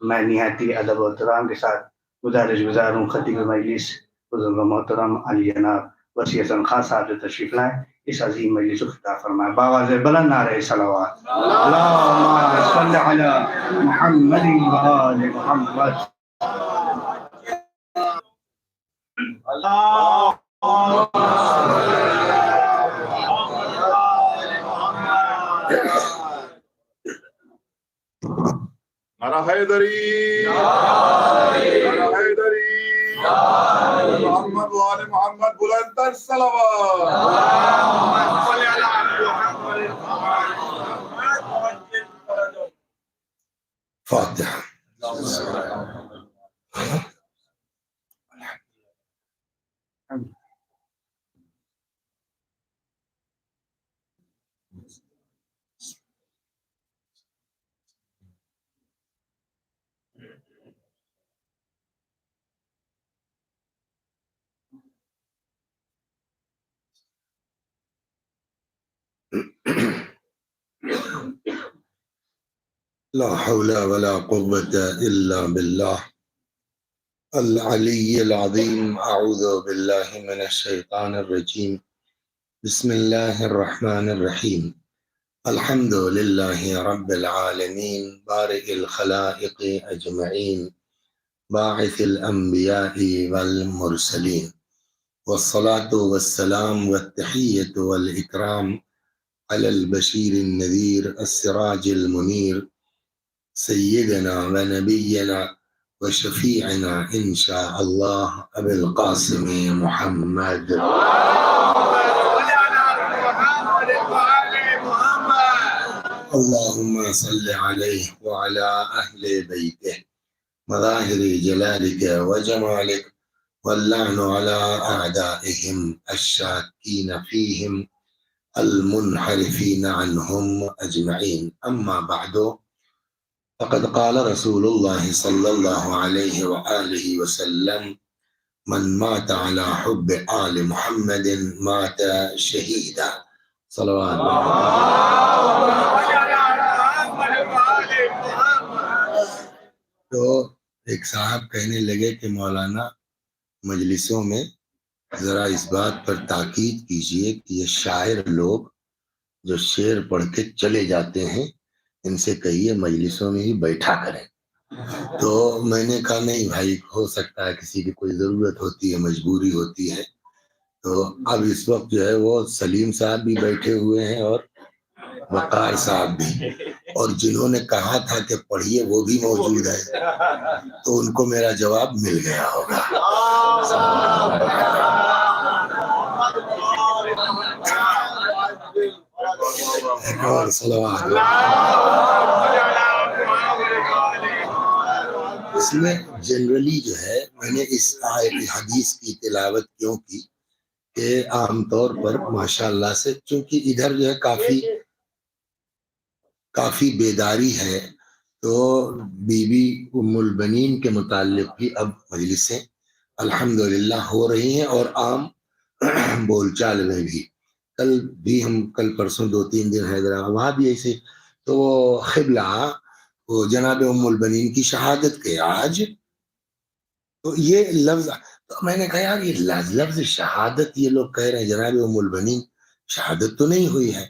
میں نہایتی ادب و احترام کے ساتھ گزارش گزار ہوں خطیب مجلس بزرگ محترم علی جناب وسیع حسن خان صاحب سے تشریف لائیں، اس عظیم مجلس کو خطاب فرمائیں۔ بآواز بلند نعرہ صلوات، اللہم صل علی محمد و آل محمد۔ نعرہ حیدری، نعرہ حیدری، محمد و آل محمد، بلند تر صلوات۔ فاتحہ۔ لا حول ولا قوة إلا بالله العلي العظيم. أعوذ بالله من الشيطان الرجيم. بسم الله الرحمن الرحيم. الحمد لله رب العالمين بارئ الخلائق أجمعين باعث الأنبياء والمرسلين، والصلاة والسلام والتحية والإكرام على البشير النذير السراج المنير سيدنا ونبينا وشفيعنا إن شاء الله أبي القاسم محمد. اللهم صل عليه وعلى أهل بيته مظاهر جلالك وجمالك، واللعن على أعدائهم الشاكين فيهم المنحرفين عنهم أجمعين. أما بعد، فقد قال رسول الله صلى الله عليه وآله وسلم: من مات على حب آل محمد مات شهيدا. صلوات اللہ۔ تو ایک صاحب کہنے لگے کہ مولانا مجلسوں میں ذرا اس بات پر تاکید کیجئے کہ یہ شاعر لوگ جو شعر پڑھ کے چلے جاتے ہیں ان سے کہیے مجلسوں میں ہی بیٹھا کریں۔ تو میں نے کہا نہیں بھائی، ہو سکتا ہے کسی کی کوئی ضرورت ہوتی ہے، مجبوری ہوتی ہے۔ تو اب اس وقت جو ہے وہ سلیم صاحب بھی بیٹھے ہوئے ہیں اور وقار صاحب بھی، اور جنہوں نے کہا تھا کہ پڑھیے وہ بھی موجود ہے، تو ان کو میرا جواب مل گیا ہوگا۔ اس میں جنرلی جو ہے میں نے اس آیت حدیث کی تلاوت کیوں کی کہ عام طور پر ماشاءاللہ سے چونکہ ادھر جو ہے کافی بیداری ہے، تو بی بی ام البنین کے متعلق بھی اب مجلسیں الحمدللہ ہو رہی ہیں، اور عام بول چال میں بھی۔ کل پرسوں 2-3 دن حیدرآباد وہاں بھی ایسے، تو وہ قبلہ وہ جناب ام البنین کی شہادت کے آج، تو یہ لفظ، تو میں نے کہا یار یہ لفظ شہادت یہ لوگ کہہ رہے ہیں جناب ام البنین، شہادت تو نہیں ہوئی ہے۔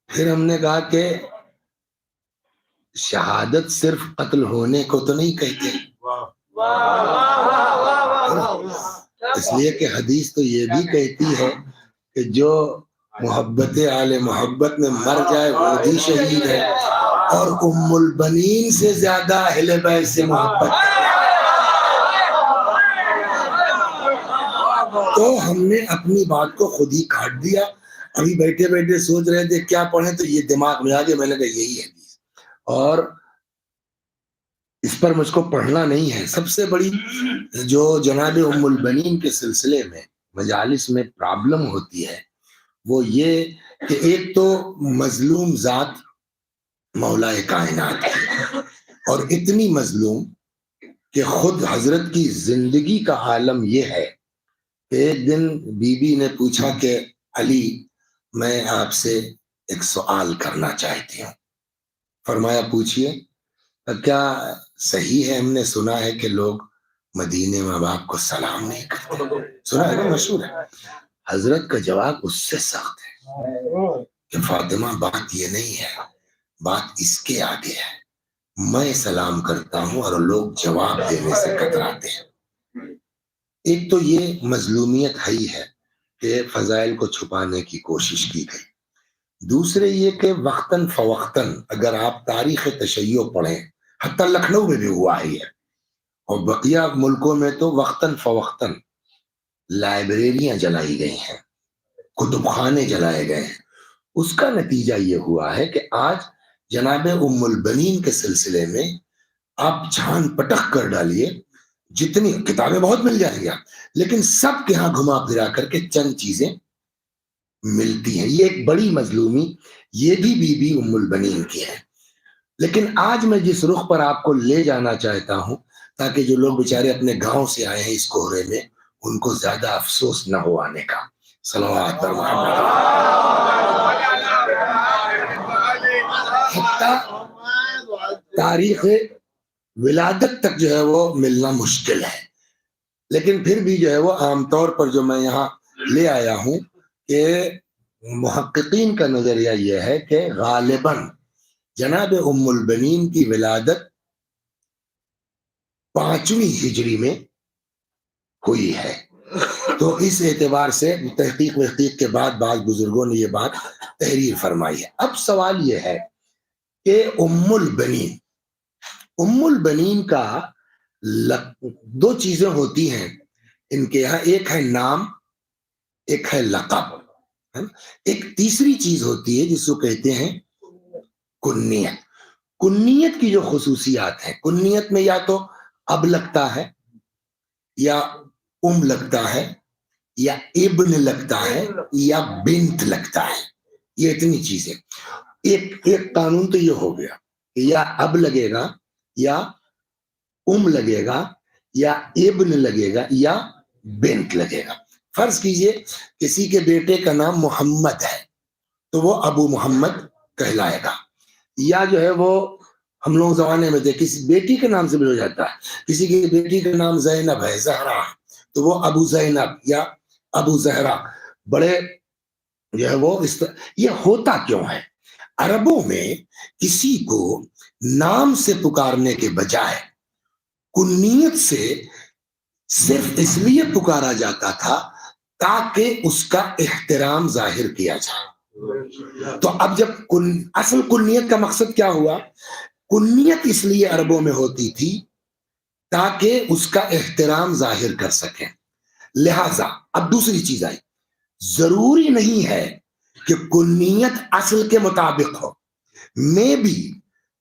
پھر ہم نے کہا کہ شہادت صرف قتل ہونے کو تو نہیں کہتے، اس لیے کہ حدیث تو یہ بھی کہتی ہے کہ جو محبت آل محبت میں مر جائے وہ بھی شہید ہے، اور ام البنین سے زیادہ اہل بیت سے محبت ہے۔ تو ہم نے اپنی بات کو خود ہی کاٹ دیا۔ ابھی بیٹھے بیٹھے سوچ رہے تھے کیا پڑھیں، تو یہ دماغ میں آ گیا، میں نے کہا یہی ہے حدیث، اور اس پر مجھ کو پڑھنا نہیں ہے۔ سب سے بڑی جو جناب ام البنین کے سلسلے میں مجالس میں پرابلم ہوتی ہے وہ یہ کہ ایک تو مظلوم ذات مولا کائنات ہے، اور اتنی مظلوم کہ خود حضرت کی زندگی کا عالم یہ ہے کہ ایک دن بی بی نے پوچھا کہ علی میں آپ سے ایک سوال کرنا چاہتی ہوں۔ فرمایا پوچھئے۔ کیا صحیح ہے ہم نے سنا ہے کہ لوگ مدینے ماں باپ کو سلام نہیں کرتے؟ سنا ہے نا، مشہور ہے۔ حضرت کا جواب اس سے سخت ہے کہ فاطمہ بات یہ نہیں ہے، بات اس کے آگے ہے۔ میں سلام کرتا ہوں اور لوگ جواب دینے سے کتراتے ہیں۔ ایک تو یہ مظلومیت ہے کہ فضائل کو چھپانے کی کوشش کی گئی۔ دوسرے یہ کہ وقتاً فوقتاً اگر آپ تاریخ تشیع پڑھیں، حتیٰ لکھنؤ میں بھی ہوا ہے یہ، اور بقیہ ملکوں میں تو وقتاً فوقتاً لائبریریاں جلائی گئی ہیں، کتب خانے جلائے گئے ہیں۔ اس کا نتیجہ یہ ہوا ہے کہ آج جناب ام البنین کے سلسلے میں آپ چھان پٹک کر ڈالیے، جتنی کتابیں بہت مل جائیں گی، لیکن سب کے ہاں گھما پھرا کر کے چند چیزیں ملتی ہیں۔ یہ ایک بڑی مظلومی یہ بھی بی بی ام البنین کی ہے۔ لیکن آج میں جس رخ پر آپ کو لے جانا چاہتا ہوں تاکہ جو لوگ بیچارے اپنے گاؤں سے آئے ہیں اس کوہرے میں، ان کو زیادہ افسوس نہ ہو آنے کا۔ صلوات پر محمد۔ حتیٰ تاریخ ولادت تک جو ہے وہ ملنا مشکل ہے، لیکن پھر بھی جو ہے وہ عام طور پر جو میں یہاں لے آیا ہوں کہ محققین کا نظریہ یہ ہے کہ غالباً جناب ام البنین کی ولادت 5ویں ہجری میں ہوئی ہے۔ تو اس اعتبار سے تحقیق وحقیق کے بعد بعض بزرگوں نے یہ بات تحریر فرمائی ہے۔ اب سوال یہ ہے کہ ام البنین کا دو چیزیں ہوتی ہیں ان کے یہاں، ایک ہے نام، ایک ہے لقب، ایک تیسری چیز ہوتی ہے جس کو کہتے ہیں کنیت۔ کنیت کی جو خصوصیات ہیں، کنیت میں یا تو اب لگتا ہے یا لگتا ہے یا ابن لگتا ہے یا بنت لگتا ہے، یہ اتنی چیزیں۔ ایک قانون تو یہ ہو گیا کہ یا اب لگے گا یا لگے گا یا ابن لگے گا یا بنت لگے گا۔ فرض کیجئے کسی کے بیٹے کا نام محمد ہے تو وہ ابو محمد کہلائے گا، یا جو ہے وہ ہم لوگ زمانے میں دیکھ کسی بیٹی کے نام سے بھی ہو جاتا ہے، کسی کی بیٹی کا نام زینب ہے، زہرا، تو وہ ابو زینب یا ابو زہرا۔ بڑے جو ہے وہ یہ ہوتا کیوں ہے؟ عربوں میں کسی کو نام سے پکارنے کے بجائے کنیت سے صرف اس لیے پکارا جاتا تھا تاکہ اس کا احترام ظاہر کیا جائے۔ تو اب جب اصل کنیت کا مقصد کیا ہوا؟ کنیت اس لیے عربوں میں ہوتی تھی تاکہ اس کا احترام ظاہر کر سکیں۔ لہذا اب دوسری چیز آئی، ضروری نہیں ہے کہ کنیت اصل کے مطابق ہو، میں بھی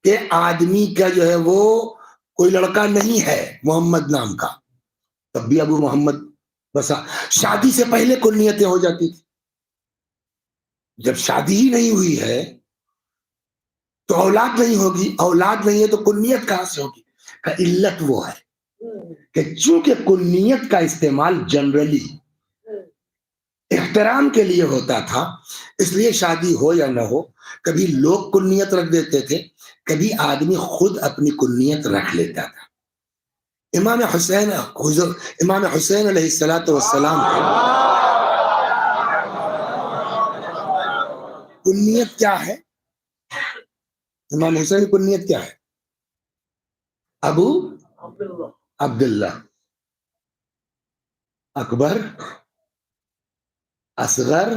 کہ آدمی کا جو ہے وہ کوئی لڑکا نہیں ہے محمد نام کا، تب بھی ابو محمد بسا۔ شادی سے پہلے کنیتیں ہو جاتی تھی، جب شادی ہی نہیں ہوئی ہے تو اولاد نہیں ہوگی، اولاد نہیں ہے تو کنیت کہاں سے ہوگی؟ کا علت وہ ہے کہ چونکہ کنیت کا استعمال جنرلی احترام کے لیے ہوتا تھا، اس لیے شادی ہو یا نہ ہو کبھی لوگ کنیت رکھ دیتے تھے، کبھی آدمی خود اپنی کنیت رکھ لیتا تھا۔ امام حسین علیہ السلام کنیت کیا ہے؟ امام حسین کی کنیت کیا ہے؟ ابو عبداللہ، اکبر، اصغر،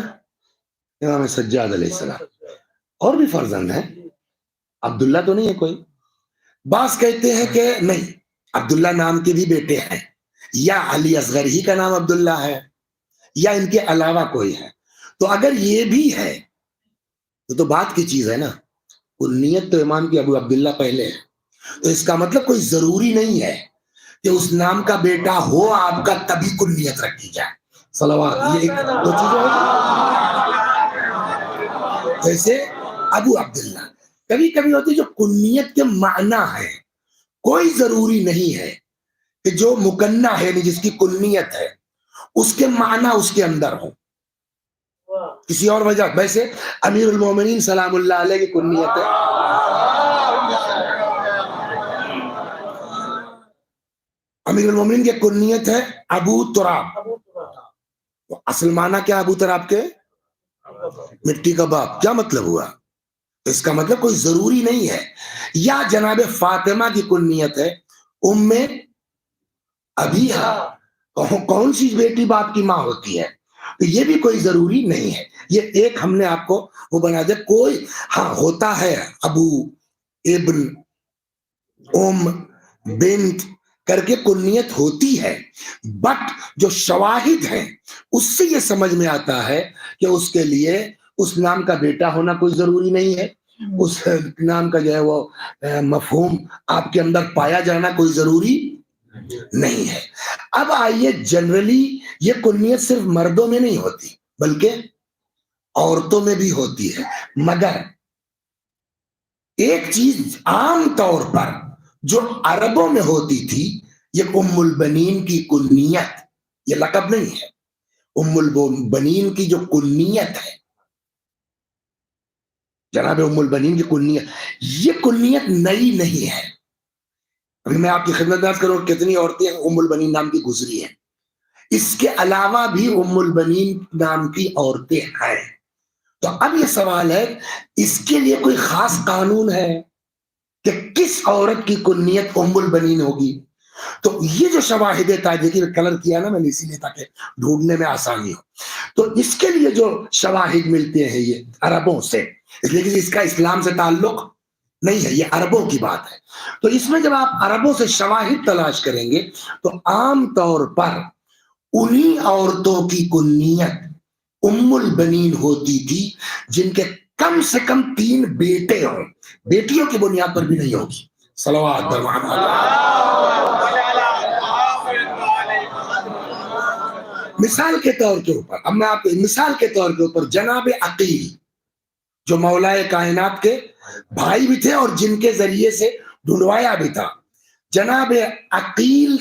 امام سجاد علیہ السلام، اور بھی فرزند ہیں، عبداللہ تو نہیں ہے کوئی۔ بعض کہتے ہیں کہ نہیں، عبداللہ نام کے بھی بیٹے ہیں، یا علی اصغر ہی کا نام عبداللہ ہے یا ان کے علاوہ کوئی ہے۔ تو اگر یہ بھی ہے تو بات کی چیز ہے نا، کنیت تو امام کی ابو عبداللہ پہلے ہے، تو اس کا مطلب کوئی ضروری نہیں ہے کہ اس نام کا بیٹا ہو آپ کا تبھی کنیت رکھی جائے۔ صلوات، یہ ایک دو چیزیں جیسے ابو عبداللہ کبھی کبھی ہوتی جو کنیت کے معنی ہے، کوئی ضروری نہیں ہے کہ جو مکنہ ہے جس کی کنیت ہے اس کے معنی اس کے اندر ہو، کسی اور وجہ۔ ویسے امیر المومنین سلام اللہ علیہ کی کنیت ہے امیر المومنین کی کنیت ہے ابو تراب. اصل معنی کیا ابو تراب کے؟ مٹی کا باپ. کیا مطلب ہوا؟ اس کا مطلب کوئی ضروری نہیں ہے. یا جناب فاطمہ کی کنیت ہے ام ابیہا. کون سی بیٹی باپ کی ماں ہوتی ہے؟ تو یہ بھی کوئی ضروری نہیں ہے. یہ ایک ہم نے آپ کو وہ بنا دیا. کوئی ہاں ہوتا ہے ابو، ابن، ام، بنت کر کے کنیت ہوتی ہے، بٹ جو شواہد ہیں اس سے یہ سمجھ میں آتا ہے کہ اس کے لیے اس نام کا بیٹا ہونا کوئی ضروری نہیں ہے. اس نام کا جو ہے وہ مفہوم آپ کے اندر پایا جانا کوئی ضروری نہیں ہے. اب آئیے، جنرلی یہ کنیت صرف مردوں میں نہیں ہوتی بلکہ عورتوں میں بھی ہوتی ہے. مگر ایک چیز عام طور پر جو عربوں میں ہوتی تھی، یہ ام البنین کی کنیت، یہ لقب نہیں ہے. ام البنین کی جو کنیت ہے، جناب ام البنین کی کنیت، یہ کنیت نئی نہیں ہے. ابھی میں آپ کی خدمت عرض کروں کتنی عورتیں ام البنین نام کی گزری ہیں. اس کے علاوہ بھی ام البنین نام کی عورتیں ہیں. تو اب یہ سوال ہے، اس کے لیے کوئی خاص قانون ہے کہ کس عورت کی کنیت ام البنین ہوگی؟ تو یہ جو شواہد دیکھیے کلر کیا نا میں نے اسی لیے تاکہ ڈھونڈنے میں آسانی ہو. تو اس کے لیے جو شواہد ملتے ہیں یہ عربوں سے، اس لیے کہ اس کا اسلام سے تعلق نہیں ہے، یہ عربوں کی بات ہے. تو اس میں جب آپ عربوں سے شواہد تلاش کریں گے تو عام طور پر انہی عورتوں کی کنیت ام البنین ہوتی تھی جن کے کم سے کم 3 بیٹے ہوں. بیٹیوں کی بنیاد پر بھی نہیں ہوگی. صلوات مثال کے طور کے اوپر، اب میں آپ کو مثال کے طور کے اوپر جناب عقیل جو مولا کائنات کے بھائی بھی تھے اور جن کے ذریعے سے ڈھونڈوایا بھی تھا، جناب عقیل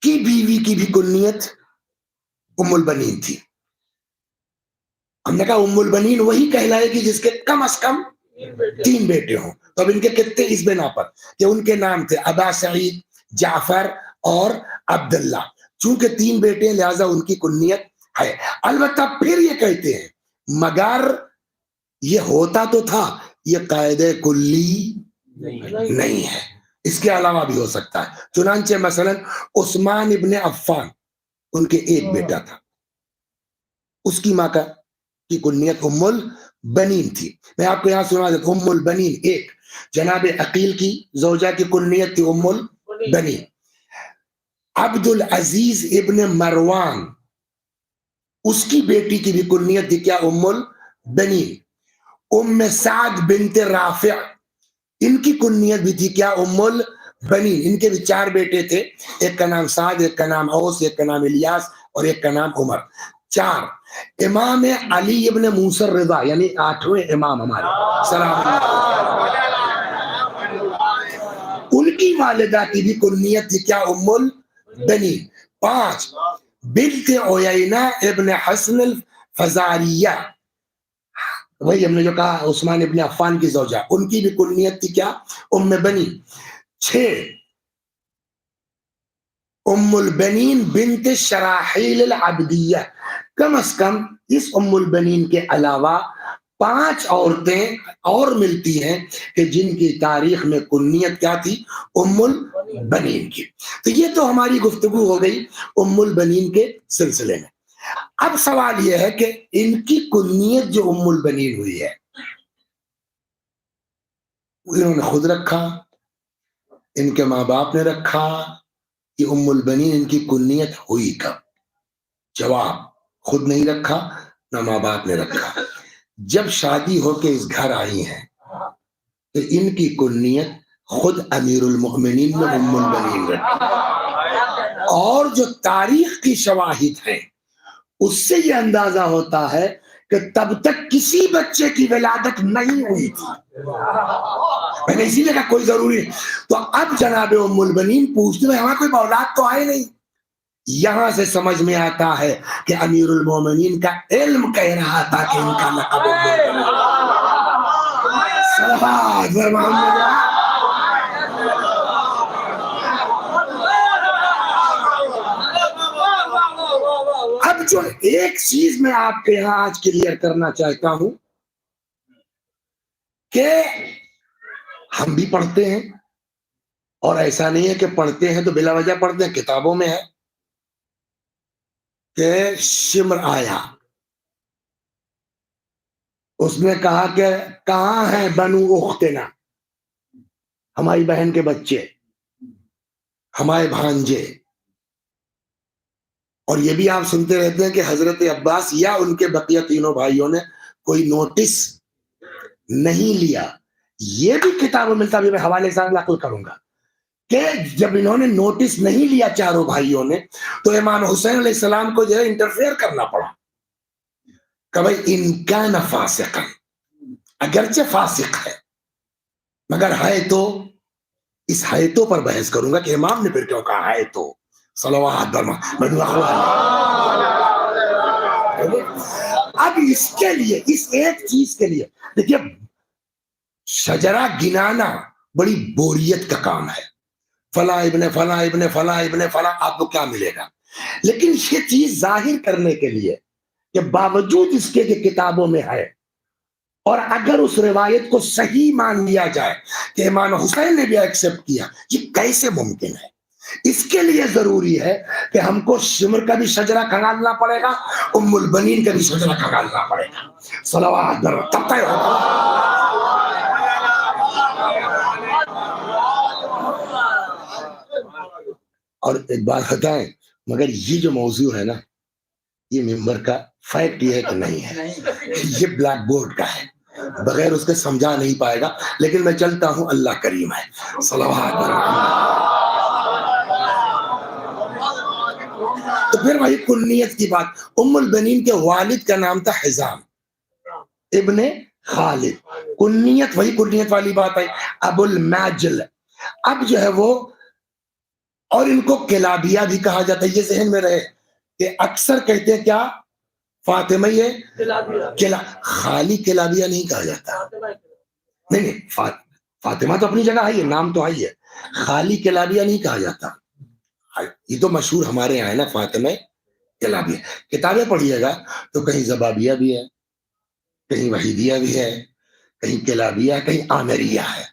کی بیوی کی بھی کنیت ام البنین تھی. ہم نے کہا ام البنین وہی کہلائے گی جس کے کم از کم 3 بیٹے ہوں. تو اب ان کے کتنے اس بنا پر کہ ان کے نام تھے ابا سعید، جعفر اور عبداللہ. چونکہ 3 بیٹے لہذا ان کی کنیت ہے. البتہ پھر یہ کہتے ہیں مگر یہ ہوتا تو تھا، یہ قاعدہ کلی نہیں ہے، اس کے علاوہ بھی ہو سکتا ہے. چنانچہ مثلا عثمان ابن عفان، ان کے ایک بیٹا تھا، اس کی ماں کی کنیت ام البنین تھی. میں آپ کو یہاں سنا دیتا ہوں. ام البنین ایک، جناب عقیل کی زوجہ کی کنیت تھی ام البنین. عبد العزیز ابن مروان، اس کی بیٹی کی بھی کنیت تھی کیا؟ ام البنین. ام سعد بنت رافع، ان کی کنیت بھی تھی کیا؟ ام البنین. ان کے بھی 4 بیٹے تھے، ایک کا نام سعد، ایک کا نام اوس، ایک کا نام الیاس اور ایک کا نام عمر. 4. امام علی ابن موسی الرضا، یعنی 8ویں امام ہمارے سلام ان کی والدہ کی بھی کنیت تھی کیا؟ ام البنین. 5. بنت عیینہ ابن حسن الفزاریہ، وہی ہم نے جو کہا عثمان ابن عفان کی زوجہ، ان کی بھی کنیت تھی کیا؟ ام بنین. 6. ام البنین بنت شراحیل العبدیہ. کم از کم اس ام البنین کے علاوہ 5 عورتیں اور ملتی ہیں کہ جن کی تاریخ میں کنیت کیا تھی؟ ام البنین کی. تو یہ تو ہماری گفتگو ہو گئی ام البنین کے سلسلے میں. اب سوال یہ ہے کہ ان کی کنیت جو ام البنین ہوئی ہے، انہوں نے خود رکھا، ان کے ماں باپ نے رکھا، کہ ام البنین ان کی کنیت ہوئی کب؟ جواب، خود نہیں رکھا، نہ ماں باپ نے رکھا. جب شادی ہو کے اس گھر آئی ہیں تو ان کی کنیت خود امیر المؤمنین نے ام البنین رکھی. اور جو تاریخ کی شواہد ہیں اس سے یہ اندازہ ہوتا ہے کہ تب تک کسی بچے کی ولادت نہیں ہوئی تھی. میں نے اسی لیے کہا کوئی ضروری. تو اب جناب ام البنین پوچھتے ہیں ہمارا کوئی اولاد تو آئے نہیں. یہاں سے سمجھ میں آتا ہے کہ امیر المومنین کا علم کہہ رہا تھا کہ ان کا لقب بچوں ایک چیز میں آپ کے یہاں آج کلیئر کرنا چاہتا ہوں کہ ہم بھی پڑھتے ہیں، اور ایسا نہیں ہے کہ پڑھتے ہیں تو بلا وجہ پڑھتے ہیں. کتابوں میں ہے کہ شمر آیا، اس نے کہا کہ کہاں ہیں بنو اختنا، ہماری بہن کے بچے، ہمارے بھانجے. اور یہ بھی آپ سنتے رہتے ہیں کہ حضرت عباس یا ان کے بقیہ تینوں بھائیوں نے کوئی نوٹس نہیں لیا. یہ بھی کتابوں میں ملتا، بھی میں حوالے سے نقل کروں گا کہ جب انہوں نے نوٹس نہیں لیا چاروں بھائیوں نے، تو امام حسین علیہ السلام کو جو ہے انٹرفیئر کرنا پڑا کہ بھائی ان کان فاسقا، اگرچہ فاسق ہے مگر ہے تو، اس ہے تو پر بحث کروں گا کہ امام نے پھر کیوں کہا ہے تو. صلوات اب اس کے لیے، اس ایک چیز کے لیے دیکھیے، شجرہ گنانا بڑی بوریت کا کام ہے. فلاں ابن فلاں ابن فلاں ابن فلاں، آپ کو کیا ملے گا؟ لیکن یہ چیز ظاہر کرنے کے لیے کہ باوجود اس کے کہ کتابوں میں ہے، اور اگر اس روایت کو صحیح مان لیا جائے کہ امام حسین نے بھی ایکسپٹ کیا، یہ کیسے ممکن ہے؟ اس کے لیے ضروری ہے کہ ہم کو شمر کا بھی شجرہ کھنگالنا پڑے گا، ام البنین کا بھی شجرہ کھنگالنا پڑے گا. صلوات تب تک ہوگا. اور ایک بات بتائیں، مگر یہ جو موضوع ہے نا، یہ ممبر کا فیکٹ یہ ہے کہ نہیں ہے، یہ بلیک بورڈ کا ہے، بغیر اس کے سمجھا نہیں پائے گا. لیکن میں چلتا ہوں، اللہ کریم ہے. صلوات. تو پھر وہی کنیت کی بات، ام البنین کے والد کا نام تھا حزام ابن خالد. کنیت وہی کنیت والی بات ہے، ابو الماجل. اب جو ہے وہ، اور ان کو کلابیہ بھی کہا جاتا ہے. یہ ذہن میں رہے کہ اکثر کہتے ہیں کیا، فاطمہ خالی کلابیہ نہیں کہا جاتا. نہیں، فاطمہ تو اپنی جگہ ہے، نام تو آئی ہے، خالی کلابیہ نہیں کہا جاتا. یہ تو مشہور ہمارے یہاں ہے نا، فاطمہ کلابیہ. کتابیں پڑھیے گا تو کہیں زبابیہ بھی ہے، کہیں وحیدیہ بھی ہے، کہیں کلابیہ، کہیں عامریہ ہے.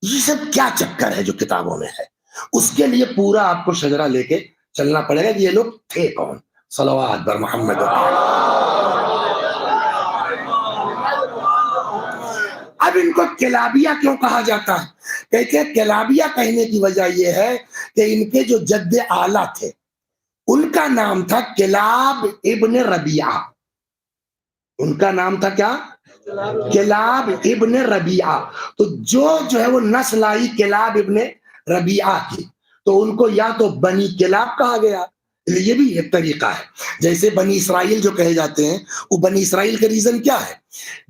یہ سب کیا چکر ہے جو کتابوں میں ہے؟ اس کے لیے پورا آپ کو شجرہ لے کے چلنا پڑے گا کہ یہ لوگ تھے کون. صلوات بر محمد. اب ان کو کلابیہ کیوں کہا جاتا ہے؟ کہتے ہیں کلابیہ کہنے کی وجہ یہ ہے کہ ان کے جو جد اعلیٰ تھے، ان کا نام تھا کلاب ابن ربیعہ. ان کا نام تھا کیا؟ کلاب ابن ربیعہ. تو جو ہے وہ نسل آئی کلاب ابن ربیعہ کی، تو ان کو یا تو بنی کلاب کہا گیا. یہ بھی ایک طریقہ ہے. جیسے بنی اسرائیل جو کہے جاتے ہیں، وہ بنی اسرائیل کا ریزن کیا ہے؟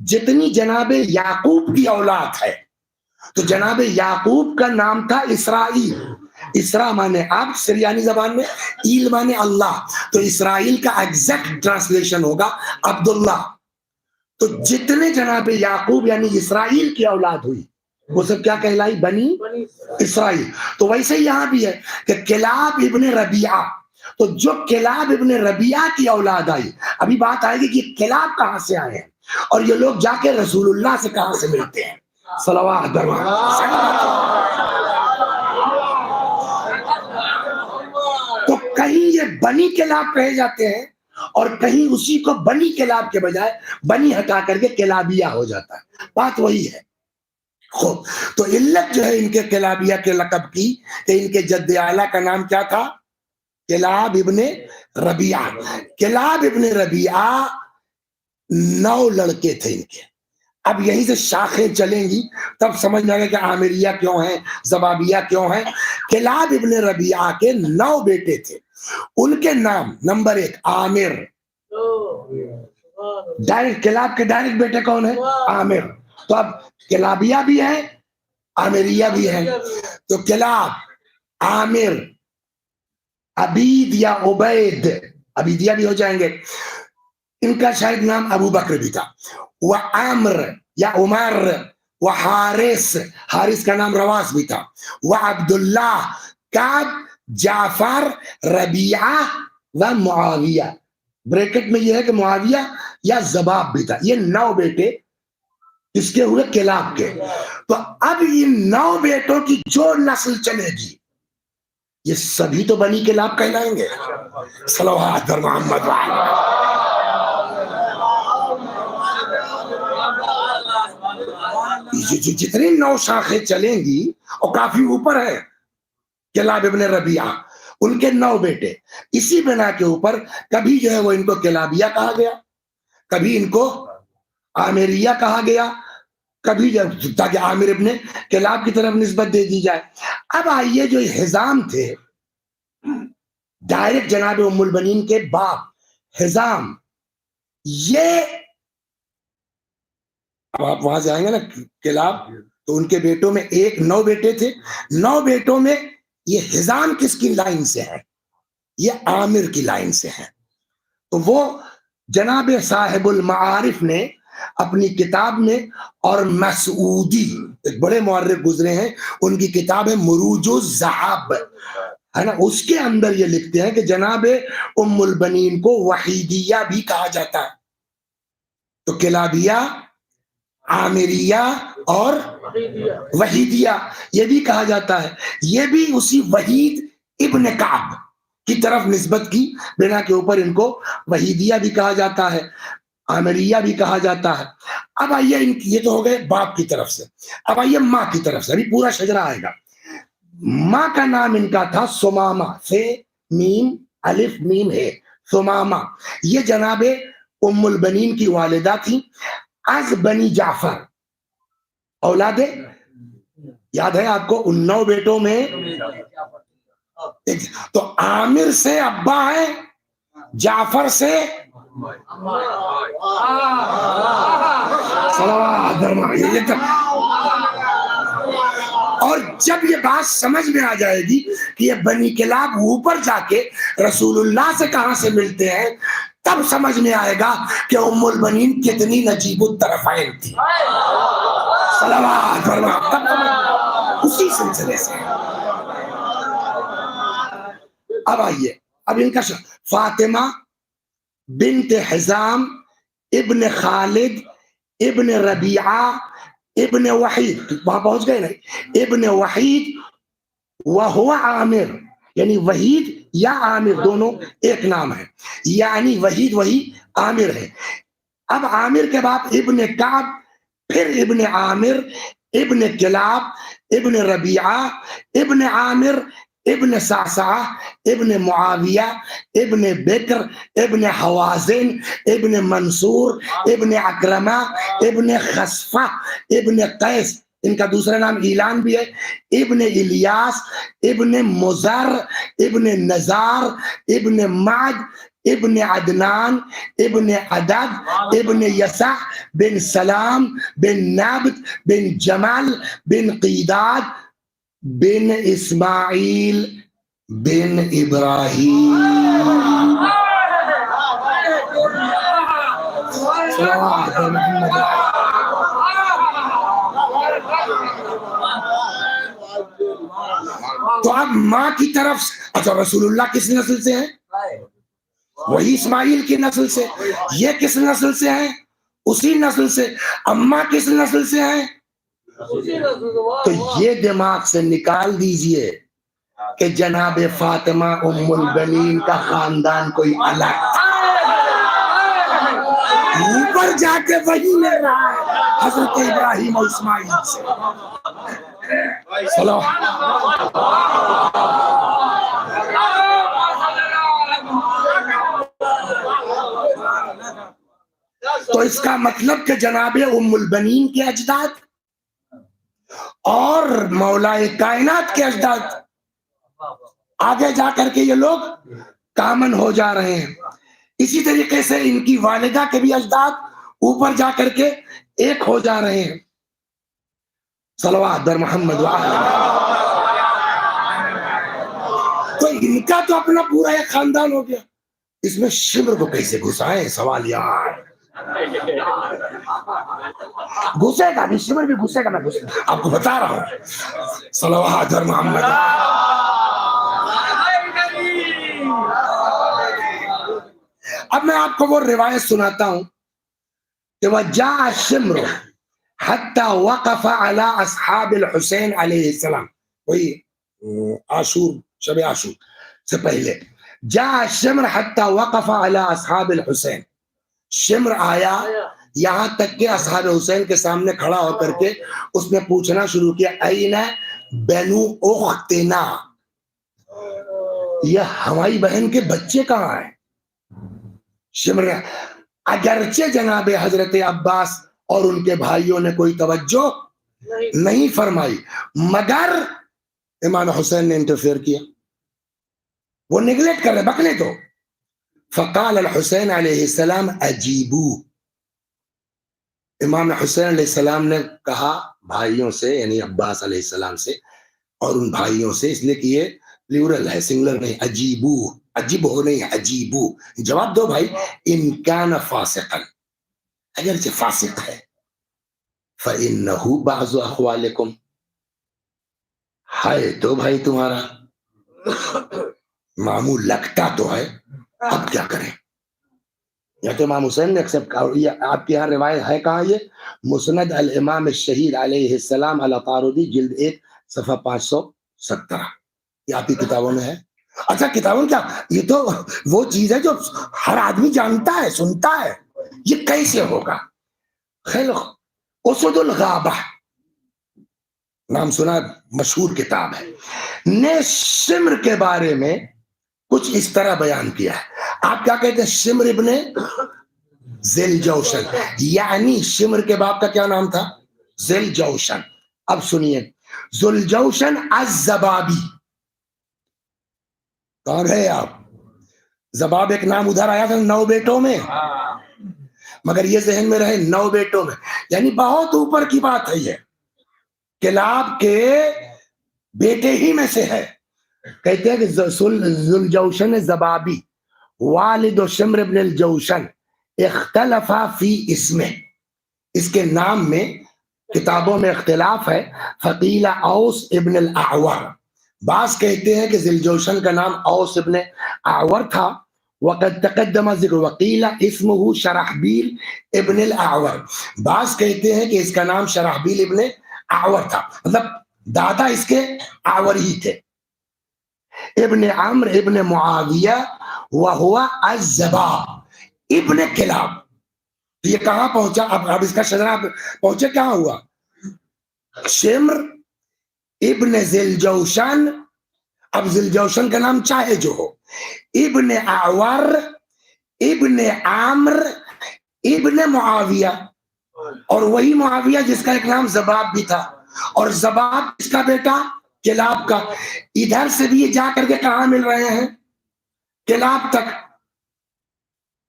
جتنی جناب یعقوب کی اولاد ہے، تو جناب یعقوب کا نام تھا اسرائیل. اسرا مانے آپ سریانی زبان میں، ایل مانے اللہ، تو اسرائیل کا ایگزیکٹ ٹرانسلیشن ہوگا عبداللہ. تو جتنے جناب یعقوب یعنی اسرائیل کی اولاد ہوئی، وہ سب کیا کہلائی؟ بنی اسرائیل. تو ویسے یہاں بھی ہے کہ کلاب ابن ربیعہ، تو جو کلاب ابن ربیعہ کی اولاد آئی، ابھی بات آئے گی کہ کلاب کہاں سے آئے ہیں، اور یہ لوگ جا کے رسول اللہ سے کہاں سے ملتے ہیں. صلوات. تو کہیں یہ بنی کلاب کہے جاتے ہیں، اور کہیں اسی کو بنی کلاب کے بجائے بنی ہٹا کر کے کلابیہ ہو جاتا ہے. بات وہی ہے. خوب، تو علت جو ہے ان کے کلابیہ کے لقب کی کہ ان کے جد اعلیٰ کا نام کیا تھا؟ کلاب ابن ربیعہ. کلاب ابن ربیعہ 9 لڑکے تھے ان کے. اب یہیں سے شاخیں چلیں گی، تب سمجھ میں آئے کہ عامریہ کیوں ہیں، زبابیہ کیوں ہیں. کلاب ابن ربیعہ کے 9 بیٹے تھے. ان کے نام، نمبر 1 عامر. ڈائریکٹ کلاب کے ڈائریکٹ بیٹے کون ہیں؟ عامر. تو اب کلابیہ بھی ہے، عامریہ بھی ہے. تو کلاب، عامر، عبید یا عبید، عبیدیہ بھی ہو جائیں گے. ان کا شاید نام ابو بکر بھی تھا. وعمر یا عمر، وحارث، حارث کا نام رواس بھی تھا. وعبداللہ، کعب، جعفر، ربیعہ و معاویہ. بریکٹ میں یہ ہے کہ معاویہ یا زباب بھی تھا. یہ 9 بیٹے کس کے ہوئے؟ کلاب کے. تو اب ان 9 بیٹوں کی جو نسل چلے گی یہ سبھی تو بنی کلاب کہلائیں گے. صلوات بر محمد جتنی 9 شاخیں چلیں گی اور کافی اوپر ہے کلاب ابن ربیعہ، ان کے 9 بیٹے. اسی بنا کے اوپر کبھی جو ہے وہ ان کو کلابیہ کہا گیا، کبھی ان کو عامریہ کہا گیا، کبھی تاکہ عامر ابن کلاب کی طرف نسبت دے دی جائے. اب آئیے جو حزام تھے ڈائریکٹ جناب ام البنین کے باپ حزام، یہ اب آپ وہاں سے آئیں گے نا کلاب، تو ان کے بیٹوں میں 9 بیٹے تھے. 9 بیٹوں میں یہ حزام کس کی لائن سے ہے؟ یہ عامر کی لائن سے ہے. تو وہ جناب صاحب المعارف نے اپنی کتاب میں، اور مسعودی ایک بڑے مورخ گزرے ہیں، ان کی کتاب ہے مروج الذہاب ہے نا، اس کے اندر یہ لکھتے ہیں کہ جناب ام البنین کو وحیدیہ بھی کہا جاتا ہے. تو کلابیہ، عامریہ اور وحیدیہ یہ بھی کہا جاتا ہے. یہ بھی اسی وحید ابن کعب کی طرف نسبت کی بنا کے اوپر ان کو وحیدیہ بھی کہا جاتا ہے، عامریہ بھی کہا جاتا ہے. اب آئیے یہ تو ہو گئے باپ کی طرف سے. اب آئیے ماں کی طرف سے، ابھی پورا شجرہ آئے گا. ماں کا نام ان کا تھا ثمامہ، سے میم الف میم ہے، ثمامہ. یہ جناب ام البنین کی والدہ تھی از بنی جعفر. اولاد یاد ہے آپ کو ان 9 بیٹوں میں؟ تو عامر سے ابا ہے، جعفر سے اور جب یہ بات سمجھ میں آ جائے گی کہ یہ بنی کلاب اوپر جا کے رسول اللہ سے کہاں سے ملتے ہیں، تب سمجھ میں آئے گا کہ ام البنین کتنی نجیب الطرفین تھی. صلوات اسی سلسلے سے. اب آئیے، اب ان کا فاطمہ بنت حزام ابن خالد ابن ربیعہ ابن وحید، وہاں پہنچ گئے نا، ابن وحید وہو عامر، یعنی وحید یا عامر دونوں ایک نام ہے، یعنی وحید وہی عامر ہے. اب عامر کے بعد ابن کعب، پھر ابن عامر، ابن کلاب، ابن ربیعہ، ابن عامر، ابن سعسعہ، ابن معاویہ، ابن بکر، ابن حوازن، ابن منصور، ابن اکرمہ، ابن خصفہ، ابن قیس، ان کا دوسرا نام ایلان بھی ہے، ابن الیاس، ابن مزر، ابن نزار، ابن معد، ابن عدنان، ابن عدد، ابن یسع، بن سلام، بن نابت، بن جمال، بن قیداد، بن اسماعیل، بن ابراہیم. تو اب ماں کی طرف، اچھا رسول اللہ کس نسل سے ہیں؟ وہی اسماعیل کی نسل سے. یہ کس نسل سے ہیں؟ اسی نسل سے. اماں کس نسل سے ہیں؟ تو یہ دماغ سے نکال دیجئے کہ جناب فاطمہ ام البنین کا خاندان کوئی الگ اوپر جا کے وہی لے رہا ہے حضرت ابراہیم اور اسماعیل سے. چلو تو اس کا مطلب کہ جناب ام البنین کے اجداد اور مولا کائنات کے اجداد آگے جا کر کے یہ لوگ کامن ہو جا رہے ہیں. اسی طریقے سے ان کی والدہ کے بھی اجداد اوپر جا کر کے ایک ہو جا رہے ہیں. صلوات بر محمد تو ان کا تو اپنا پورا ایک خاندان ہو گیا. اس میں شمر کو کیسے گھسائے؟ سوال یہاں ہے. گھسے گا بھی، شمر بھی گھسے گا. میں آپ کو بتا رہا ہوں. صلوات بر محمد. اب میں آپ کو وہ روایت سناتا ہوں کہ وجاء الشمر حتى وقف على اصحاب الحسین علیہ السلام، وہی عاشور، شب عاشور سے پہلے، جاء الشمر حتى وقف على اصحاب الحسین، شمر آیا یہاں تک کہ اصحاب حسین کے سامنے کھڑا ہو کر کے اس نے پوچھنا شروع کیا این بنو اختنا، یہ ہماری بہن کے بچے کہاں ہیں؟ شمر اگرچہ جناب حضرت عباس اور ان کے بھائیوں نے کوئی توجہ نہیں فرمائی، مگر امام حسین نے انٹرفیئر کیا، وہ نگلیکٹ کر رہے، بکلے تو فقال الحسین علیہ السلام اجیبو، امام حسین علیہ السلام نے کہا بھائیوں سے، یعنی عباس علیہ السلام سے اور ان بھائیوں سے، اس لیے کہ یہ پلورل ہے، سنگولر نہیں، اجیبو، عجیب ہو نہیں، اجیبو، جواب دو بھائی، ان کان فاسقا، اگرچہ فاسق ہے، فإنہ بعض اخوالکم، ہے تو بھائی تمہارا معمول، لگتا تو ہے، اب کیا کریں؟ یا تو امام حسین نے ایکسپٹ کہا، یہ آپ کے یہاں روایت ہے کہاں؟ یہ مسند الامام الشہید علیہ السلام الطاردی جلد 1 صفحہ 517، یہ آپ کی کتابوں میں ہے۔ اچھا کتابوں کیا، یہ تو وہ چیز ہے جو ہر آدمی جانتا ہے، سنتا ہے، یہ کیسے ہوگا؟ خیر، اسد الغابہ نام سنا، مشہور کتاب ہے، نے شمر کے بارے میں کچھ اس طرح بیان کیا ہے۔ آپ کیا کہتے ہیں؟ شمر ابن ذیل جوشن، یعنی شمر کے باپ کا کیا نام تھا؟ ذیل جوشن۔ اب سنیے، ذوال جوشن الزبابی، کون ہے آپ؟ زباب ایک نام ادھر آیا تھا 9 بیٹوں میں، مگر یہ ذہن میں رہے 9 بیٹوں میں، یعنی بہت اوپر کی بات ہے، یہ کلاب کے بیٹے ہی میں سے ہے۔ کہتے ہیں کہ ذوال جوشن زبابی والد شمر ابن الجوشن اختلفا فی اسمہ، اس کے نام میں کتابوں میں اختلاف ہے۔ فقیل اوس ابن الاعور، بعض کہتے ہیں کہ ذی الجوشن کا نام اوس ابن اعور تھا، وقد تقدم ذکر، وقیل اسمہ شرحبیل ابن الاعور، بعض کہتے ہیں کہ اس کا نام شرحبیل ابن اعور تھا، مطلب دادا اس کے اعور ہی تھے۔ ابن عمرو ابن معاویہ وہو الزباب ابن کلاب، یہ کہاں پہنچا؟ اب اس کا شجرہ پہنچے کہاں ہوا؟ شمر ابن ذیل جوشن، اب ذیل جوشن کا نام چاہے جو ہو، ابن اعور ابن عامر ابن معاویہ، اور وہی معاویہ جس کا ایک نام زباب بھی تھا، اور زباب اس کا بیٹا کلاب کا، ادھر سے بھی یہ جا کر کے کہاں مل رہے ہیں؟ کلاب تک۔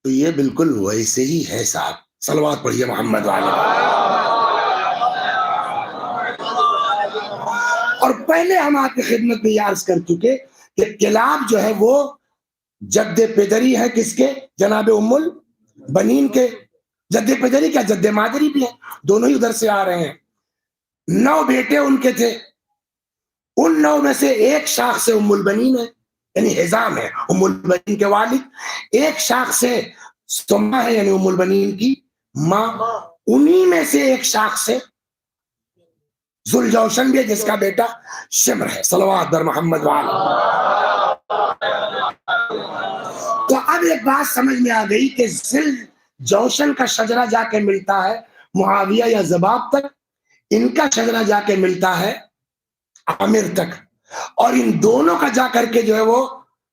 تو یہ بالکل ویسے ہی ہے صاحب، صلوات پڑھیے محمد والے۔ اور پہلے ہم آپ کی خدمت میں یہ عرض کر چکے کہ کلاب جو ہے وہ جد پدری ہے کس کے؟ جناب ام البنین کے۔ جد پدری کیا، جد مادری بھی ہے، دونوں ہی ادھر سے آ رہے ہیں۔ 9 بیٹے ان کے تھے، ان 9 میں سے ایک شاخ سے ام البنین ہے، یعنی حزام ہے ام البنین کے والد، ایک شاخ سے سما ہے یعنی ام البنین کی ماں، انہی میں سے ایک شاخ سے ذوال جوشن بھی ہے جس کا بیٹا شمر ہے، صلوات بر محمد وعلی۔ تو اب ایک بات سمجھ میں آ گئی کہ ذوال جوشن کا شجرہ جا کے ملتا ہے معاویہ یا زباب تک، ان کا شجرہ جا کے ملتا ہے عامر تک، اور ان دونوں کا جا کر کے جو ہے وہ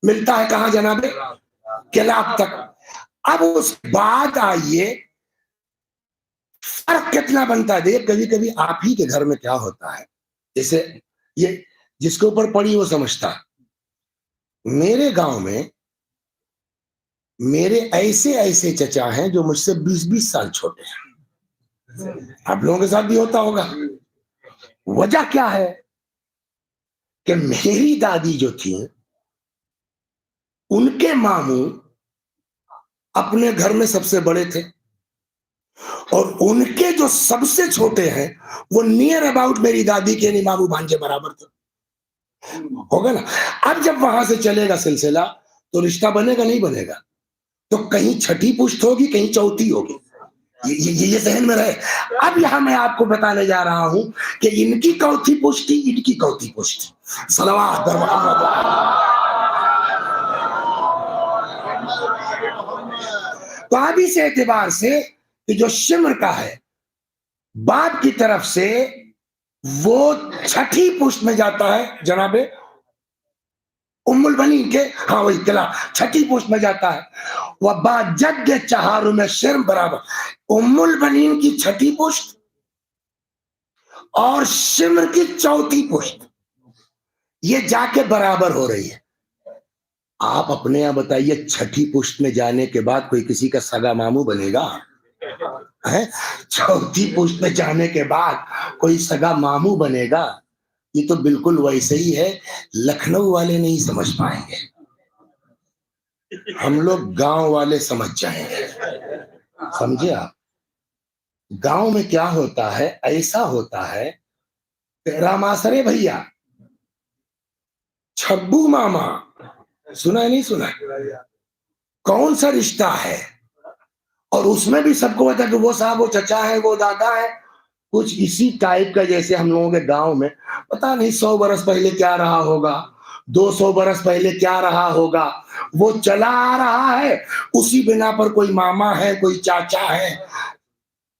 ملتا ہے کہاں جناب؟ کلاب تک۔ اب اس بعد آئیے فرق کتنا بنتا ہے۔ دیکھ کبھی کبھی آپ ہی کے گھر میں کیا ہوتا ہے، جیسے یہ جس کے اوپر پڑی وہ سمجھتا ہے، میرے گاؤں میں میرے ایسے چچا ہیں جو مجھ سے 20 سال چھوٹے ہیں، آپ لوگوں کے ساتھ بھی ہوتا ہوگا۔ وجہ کیا ہے کہ میری دادی جو تھی ان کے ماموں اپنے گھر میں سب سے بڑے تھے، اور ان کے جو سب سے چھوٹے ہیں وہ نیئر اباؤٹ میری دادی کے یعنی ماموں بھانجے برابر تھے، ہوگا نا۔ اب جب وہاں سے چلے گا سلسلہ تو رشتہ بنے گا نہیں بنے گا؟ تو کہیں چھٹی پشت ہوگی کہیں چوتھی ہوگی، یہ ذہن میں رہے۔ اب یہاں میں آپ کو بتانے جا رہا ہوں کہ ان کی چوتھی پشت تھی، ان کی چوتھی پشت تھی۔ صلوات بر محمد۔ تو اب اس اعتبار سے کہ جو شمر کا ہے باپ کی طرف سے وہ چھٹی پشت میں جاتا ہے، جناب ام البنین کے، ہاں وہی اطلاع چھٹی پشت میں جاتا ہے۔ وہ با جد چہاروں میں شرم برابر، ام البنین کی چھٹی پشت اور شمر کی چوتھی پشت یہ جا کے برابر ہو رہی ہے۔ آپ اپنے یہاں بتائیے چھٹی پشت میں جانے کے بعد کوئی کسی کا سگا ماموں بنے گا؟ چوتھی پشت میں جانے کے بعد کوئی سگا ماموں بنے گا؟ یہ تو بالکل ویسے ہی ہے، لکھنؤ والے نہیں سمجھ پائیں گے، ہم لوگ گاؤں والے سمجھ جائیں گے۔ سمجھے آپ؟ گاؤں میں کیا ہوتا ہے، ایسا ہوتا ہے راماسرے بھیا، چھبو ماما، سنا ہے نہیں سنا؟ کون سا رشتہ ہے؟ اور اس میں بھی سب کو پتا کہ وہ صاحب وہ چچا ہے، وہ دادا ہے، کچھ اسی ٹائپ کا جیسے ہم لوگوں کے گاؤں میں پتا نہیں 100 برس پہلے کیا رہا ہوگا، 200 برس پہلے کیا رہا ہوگا، وہ چلا آ رہا ہے، اسی بنا پر کوئی ماما ہے، کوئی چاچا ہے۔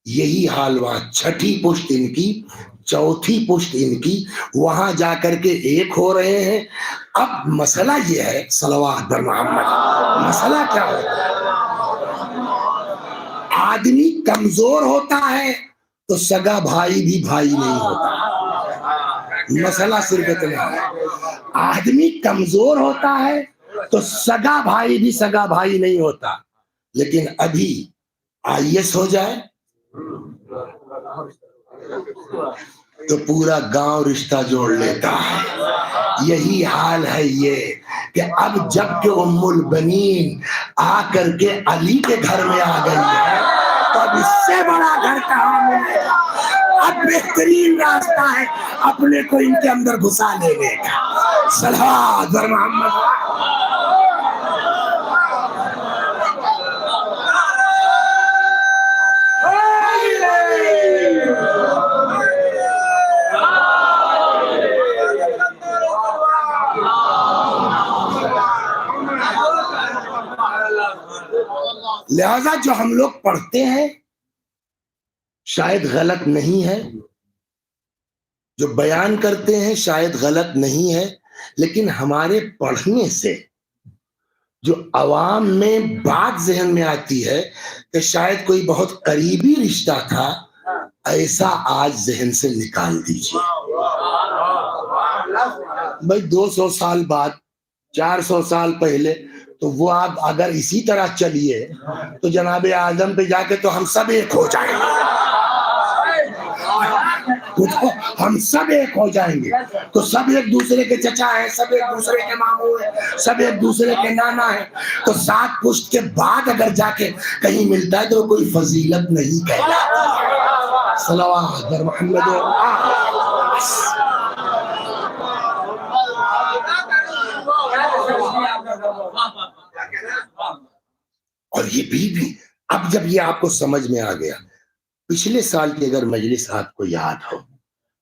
یہی حال ہوا، چھٹی پشت ان کی، چوتھی پشت ان کی، وہاں جا کر کے ایک ہو رہے ہیں۔ اب مسئلہ یہ ہے، صلوات بر محمد، مسئلہ کیا ہوتا ہے؟ آدمی کمزور ہوتا ہے تو سگا بھائی بھی بھائی نہیں ہوتا، مسئلہ صرف اتنا ہے۔ آدمی کمزور ہوتا ہے تو سگا بھائی بھی سگا بھائی نہیں ہوتا، لیکن ابھی IAS ہو جائے تو پورا گاؤں رشتہ جوڑ لیتا ہے۔ یہی حال ہے یہ کہ اب جب کہ ام البنین آ کر کے علی کے گھر میں آ گئی ہے تو اب اس سے بڑا گھر کہاں ملے گا؟ اب بہترین راستہ ہے اپنے کو ان کے اندر گھسا لینے کا۔ صلوات بر محمد۔ لہذا جو ہم لوگ پڑھتے ہیں شاید غلط نہیں ہے، جو بیان کرتے ہیں شاید غلط نہیں ہے، لیکن ہمارے پڑھنے سے جو عوام میں بات ذہن میں آتی ہے کہ شاید کوئی بہت قریبی رشتہ تھا، ایسا آج ذہن سے نکال دیجیے۔ بھائی 200 سال بعد، 400 سال پہلے تو وہ آپ اگر اسی طرح چلیے تو جناب اعظم پہ جا کے تو ہم سب ایک ہو جائیں گے، ہم سب ایک ہو جائیں گے، تو سب ایک دوسرے کے چچا ہیں، سب ایک دوسرے کے ماموں ہیں، سب ایک دوسرے کے نانا ہیں، تو 7 پشت کے بعد اگر جا کے کہیں ملتا ہے تو کوئی فضیلت نہیں کہلاتی۔ صلوات بر محمد۔ اور یہ بھی اب جب یہ آپ کو سمجھ میں آ گیا، پچھلے سال کی اگر مجلس آپ کو یاد ہو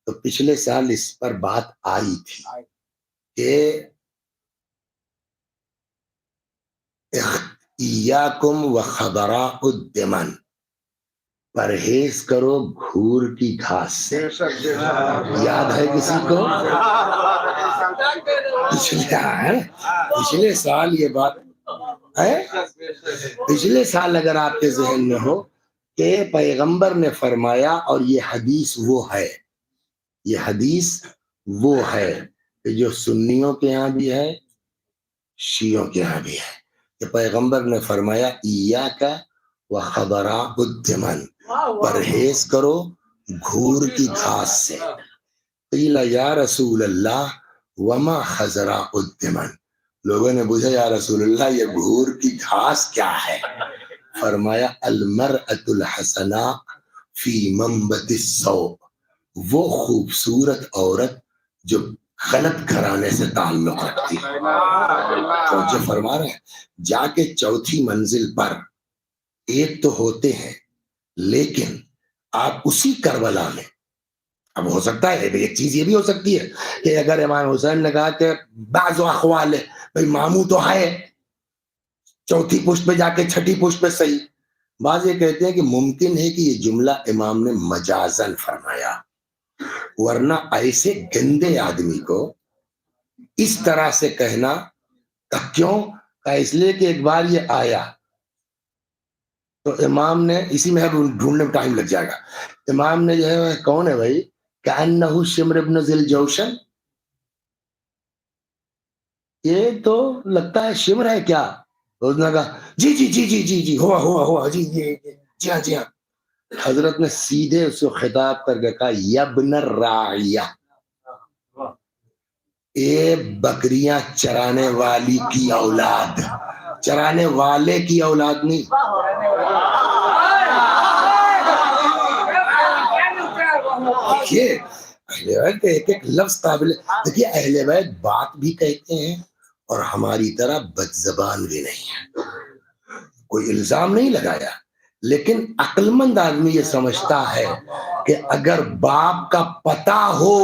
تو پچھلے سال اس پر بات آئی تھی کہ ایاکم و خبراء الدمن، پرہیز کرو گھور کی گھاس سے۔ یاد ہے کسی کو؟ پچھلے سال یہ بات ہے، پچھلے سال اگر آپ کے ذہن میں ہو کہ پیغمبر نے فرمایا، اور یہ حدیث وہ ہے، یہ حدیث وہ ہے کہ جو سنیوں کے ہاں بھی ہے شیعوں کے ہاں بھی ہے، کہ پیغمبر نے فرمایا ایاک و خبراء الدمن، پرہیز کرو گھور کی گھاس سے۔ قیل یا رسول اللہ وما خزراء الدمن، لوگوں نے پوچھا یا رسول اللہ یہ گھور کی گھاس کیا ہے؟ فرمایا المرأة الحسناء فی منبت الثوب، وہ خوبصورت عورت جو غلط گھرانے سے تعلق رکھتی ہے. توجہ فرما رہے ہیں. جا کے چوتھی منزل پر ایک تو ہوتے ہیں، لیکن آپ اسی کربلا میں، اب ہو سکتا ہے ایک چیز یہ بھی ہو سکتی ہے کہ اگر امام حسین نے کہا کہ بعض اخوال ہے، بھائی ماموں تو ہے چوتھی پشت پہ جا کے چھٹی پشت پہ صحیح. بعض یہ کہتے ہیں کہ ممکن ہے کہ یہ جملہ امام نے مجازن فرمایا، ورنہ ایسے گندے آدمی کو اس طرح سے کہنا کیوں؟ اس لیے کہ ایک بار یہ آیا تو امام نے، اسی میں ڈھونڈنے میں ٹائم لگ جائے گا، امام نے جو ہے کون ہے بھائی، کأنہ شمر ابن ذی الجوشن، یہ تو لگتا ہے شمر ہے کیا؟ اس نے کہا جی جی جی جی جی جی ہوا جی جی ہاں جی ہاں. حضرت نے سیدھے اس کو خطاب کر کے کہا یبن الراعیہ، اے بکریاں چرانے والی کی اولاد، چرانے والے کی اولاد نہیں. دیکھیے اہل بیت کا ایک ایک لفظ قابل، دیکھیے اہل بیت بات بھی کہتے ہیں اور ہماری طرح بد زبان بھی نہیں ہے. کوئی الزام نہیں لگایا، لیکن عقل مند آدمی یہ سمجھتا ہے کہ اگر باپ کا پتہ ہو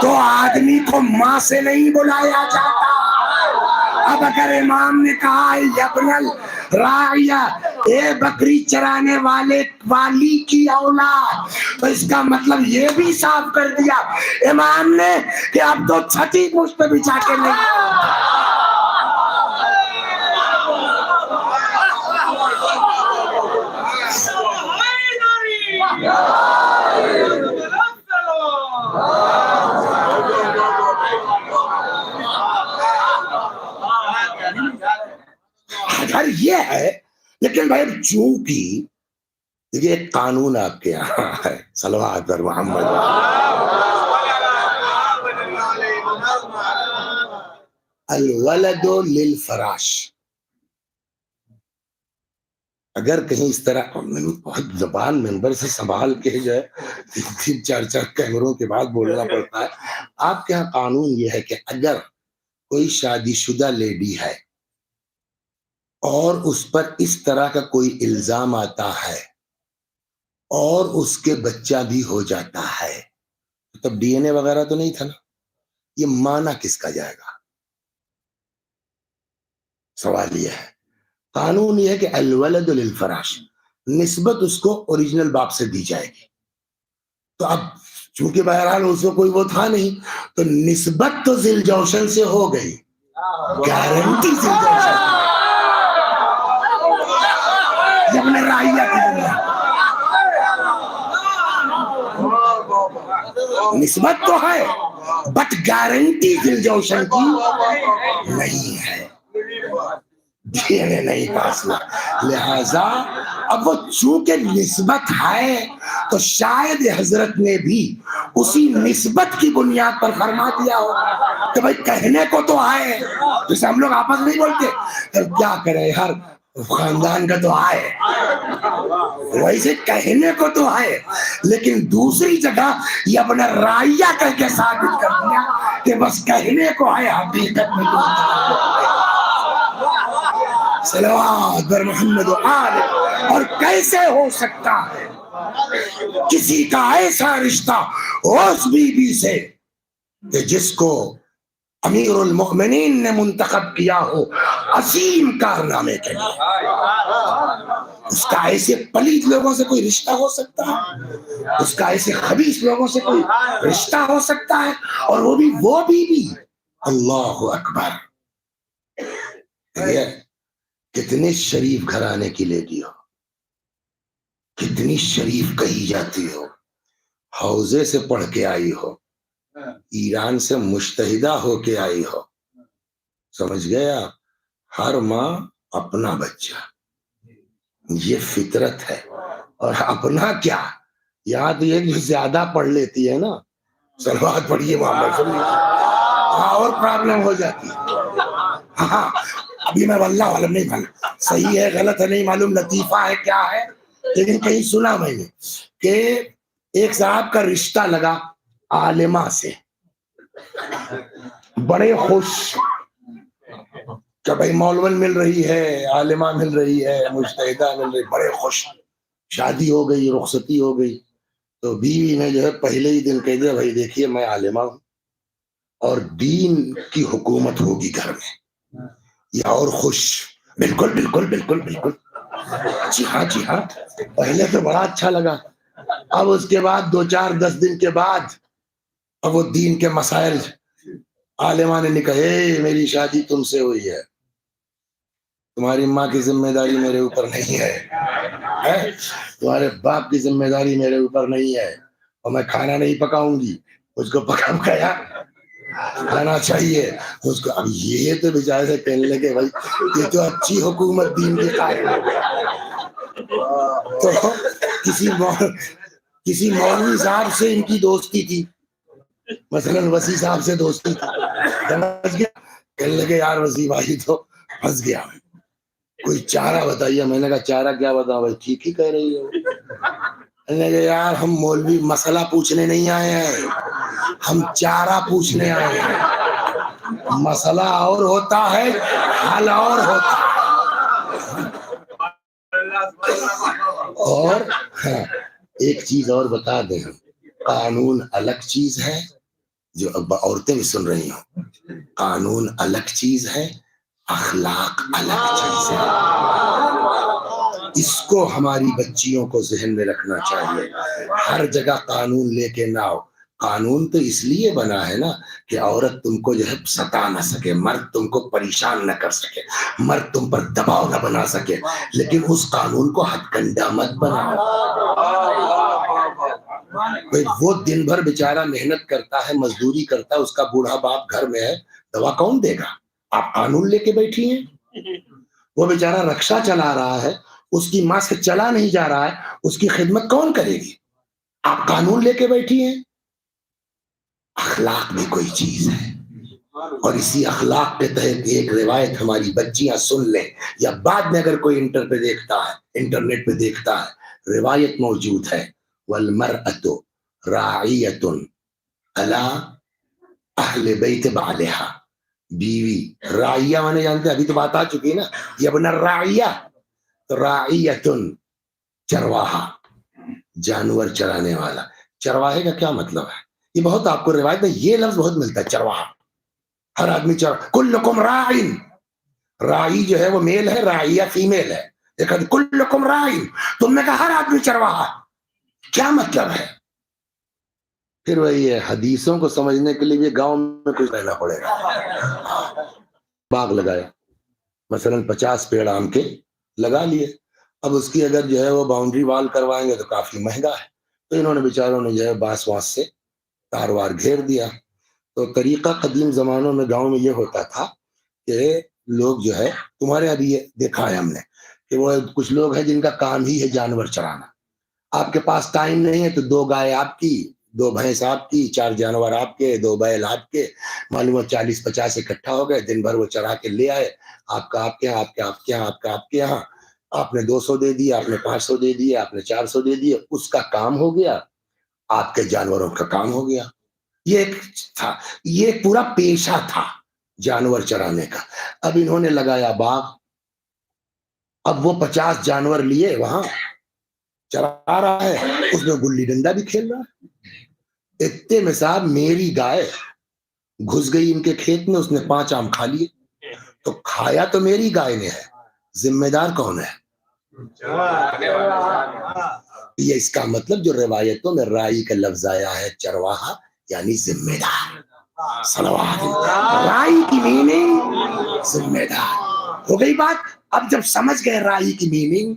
تو آدمی کو ماں سے نہیں بلایا جاتا. اب اگر امام نے کہا یبن الراعیہ، اے بکری چرانے والی کی اولاد، تو اس کا مطلب یہ بھی صاف کر دیا امام نے کہ اب تو چھٹی پشت پہ بچھا کے نہیں. اگر یہ ہے، لیکن بھائی چونکہ دیکھیے ایک قانون آپ کے یہاں ہے، صلوات پر محمد، الولد للفراش. اگر کہیں اس طرح بہت زبان ممبر سے سنبھال کے جو ہے 3-4 کیمروں کے بعد بولنا پڑتا ہے، آپ کے یہاں قانون یہ ہے کہ اگر کوئی شادی شدہ لیڈی ہے اور اس پر اس طرح کا کوئی الزام آتا ہے اور اس کے بچہ بھی ہو جاتا ہے، تب ڈی این اے وغیرہ تو نہیں تھا نا، یہ مانا کس کا جائے گا؟ سوال یہ ہے. قانون یہ ہے کہ الولد للفراش، نسبت اس کو اوریجنل باپ سے دی جائے گی. تو اب چونکہ بہرحال اس کو کوئی وہ تھا نہیں، تو نسبت تو ذی الجوشن سے ہو گئی، گارنٹی ذی الجوشن جب نے رائیہ کی نسبت تو ہے، بٹ گارنٹی ذی الجوشن کی نہیں ہے، نہیں پاس ہوا. لہذا اب وہ چونکہ نسبت ہے تو شاید حضرت نے بھی اسی نسبت کی بنیاد پر فرما دیا ہو کہ بھائی کہنے کو تو آئے، جیسے ہم لوگ آپس نہیں بولتے کیا کریں ہر خاندان کا تو آئے، ویسے کہنے کو تو آئے، لیکن دوسری جگہ یہ اپنا رائیہ کر کے ثابت کر دیا کہ بس کہنے کو آئے، حقیقت میں تو صلوات بر محمد و آل. اور کیسے ہو سکتا ہے کسی کا ایسا رشتہ اس بی بی سے کہ جس کو امیر المؤمنین نے منتخب کیا ہو عظیم کارنامے کے لیے، اس کا ایسے پلیت لوگوں سے کوئی رشتہ ہو سکتا ہے؟ اس کا ایسے خبیث لوگوں سے کوئی رشتہ ہو سکتا ہے؟ اور وہ بھی اللہ اکبر. کتنے شریف گھرانے کی لیڈی ہو، کتنی شریف کہی جاتی ہو، حوزے سے پڑھ کے آئی ہو، ایران سے مجتہدہ ہو کے آئی ہو، سمجھ گیا؟ ہر ماں اپنا بچہ، یہ فطرت ہے. اور اپنا کیا، یہاں تو یہ جو زیادہ پڑھ لیتی ہے نا، صلوات پڑھیے محمد صلی اللہ علیہ وسلم، ہاں اور پرابلم ہو جاتی ہے. ہاں ابھی میں واللہ عالم نہیں معلوم صحیح ہے غلط ہے نہیں معلوم، لطیفہ ہے کیا ہے، لیکن کہیں سنا میں نے کہ ایک صاحب کا رشتہ لگا عالمہ سے، بڑے خوش کہ بھائی مولون مل رہی ہے، عالمہ مل رہی ہے، مجتہدہ مل رہی، بڑے خوش. شادی ہو گئی، رخصتی ہو گئی، تو بیوی نے جو ہے پہلے ہی دن کہہ دیا بھائی دیکھیے میں عالمہ ہوں اور دین کی حکومت ہوگی گھر میں. یا اور خوش، بالکل بالکل بالکل بالکل، جی ہاں جی ہاں. پہلے تو بڑا اچھا لگا، اب اس کے بعد 2-4-10 دن کے بعد اب وہ دین کے مسائل عالمہ نے کہا اے میری شادی تم سے ہوئی ہے، تمہاری ماں کی ذمہ داری میرے اوپر نہیں ہے، تمہارے باپ کی ذمہ داری میرے اوپر نہیں ہے، اور میں کھانا نہیں پکاؤں گی، اس کو پکایا کھانا چاہیے اس کو. اب یہ تو بیچارے سے کہنے لگے بھائی یہ تو اچھی حکومت دین کی قائم ہے. تو کسی مولوی صاحب سے ان کی دوستی تھی، مثلاً وسیع صاحب سے دوستی تھی، سمجھ گیا. کہنے لگے یار وسیع بھائی تو پھنس گیا، کوئی چارہ بتائیے. میں نے کہا چارہ کیا بتاؤں بھائی، ٹھیک ہی کہہ رہی ہو. کہنے لگے یار ہم مولوی مسئلہ پوچھنے نہیں آئے ہیں، ہم چارہ پوچھنے آئے ہیں. مسئلہ اور ہوتا ہے، حل اور ہوتا ہے. اور ایک چیز اور بتا دیں، قانون الگ چیز ہے، جو اب عورتیں بھی سن رہی ہوں، قانون الگ چیز ہے، اخلاق الگ چیز ہے. اس کو ہماری بچیوں کو ذہن میں رکھنا چاہیے. ہر جگہ قانون لے کے نہ آؤ. قانون تو اس لیے بنا ہے نا کہ عورت تم کو جو ہے ستا نہ سکے، مرد تم کو پریشان نہ کر سکے، مرد تم پر دباؤ نہ بنا سکے. لیکن اس قانون کو حد کنڈا مت بناؤ. وہ دن بھر بیچارہ محنت کرتا ہے، مزدوری کرتا ہے، اس کا بوڑھا باپ گھر میں ہے، دوا کون دے گا؟ آپ قانون لے کے بیٹھی ہیں. وہ بیچارہ رکشہ چلا رہا ہے، اس کی ماں سے چلا نہیں جا رہا ہے، اس کی خدمت کون کرے گی؟ آپ قانون لے کے بیٹھی ہیں. اخلاق بھی کوئی چیز ہے، اور اسی اخلاق کے تحت ایک روایت ہماری بچیاں سن لیں، یا بعد میں اگر کوئی انٹرنیٹ پہ دیکھتا ہے، روایت موجود ہے، وَالْمَرْأَةُ رَاعِيَةٌ عَلَىٰ أَهْلِ بَيْتِ بَعْلِهَا. بیوی راعیہ مانے جانتے ہیں، ابھی تو بات آ چکی ہے نا، یبن الراعیہ. راعیۃ چرواہا، جانور چرانے والا. چرواہے کا کیا مطلب ہے؟ یہ بہت آپ کو روایت میں یہ لفظ بہت ملتا ہے، چرواہا. ہر آدمی کلکم راعٍ. راعی جو ہے وہ میل ہے، راعیہ فیمیل ہے. دیکھا کلکم راعٍ، تم نے کہا ہر آدمی چرواہا. کیا مطلب ہے؟ پھر وہی ہے، حدیثوں کو سمجھنے کے لیے گاؤں میں کچھ رہنا پڑے گا. باغ لگایا، مثلا 50 پیڑ آم کے لگا لیے. اب اس کی اگر جو ہے وہ باؤنڈری وال کروائیں گے تو کافی مہنگا ہے، تو انہوں نے بیچاروں نے جو ہے بانس وانس سے تار وار گھیر دیا. تو طریقہ قدیم زمانوں میں گاؤں میں یہ ہوتا تھا کہ لوگ جو ہے، تمہارے ابھی یہ دیکھا ہے ہم نے کہ وہ کچھ لوگ ہیں جن کا کام ہی ہے جانور چرانا. آپ کے پاس ٹائم نہیں ہے تو 2 گائے آپ کی، 2 بھینس آپ کی، 4 جانور آپ کے، 2 بیل آپ کے، معلوم 40-50 اکٹھا ہو گئے. دن بھر وہ چرا کے لے آئے، آپ کا آپ کے یہاں، آپ کے آپ کے یہاں، آپ کا آپ کے یہاں. آپ نے 200 دے دیا، آپ نے 500 دے دیا، آپ نے 400 دے دیا. اس کا کام ہو گیا، آپ کے جانوروں کا کام ہو گیا. یہ ایک تھا، یہ ایک پورا پیشہ تھا جانور چرانے کا. اب انہوں نے لگایا باغ. اب وہ 50 جانور لیے وہاں چرا رہا ہے، اس میں گلی ڈنڈا بھی کھیل رہا ہے. اتنے میں صاحب میری گائے گھس گئی ان کے کھیت میں، اس نے 5 آم کھا لیے. تو کھایا تو میری گائے نے ہے، ذمہ دار کون ہے؟ یہ اس کا مطلب جو روایتوں میں رائی کا لفظ آیا ہے چرواہا یعنی ذمہ دار. صلوات رائی کی میننگ ذمہ دار. ہو گئی بات. اب جب سمجھ گئے رائی کی میننگ،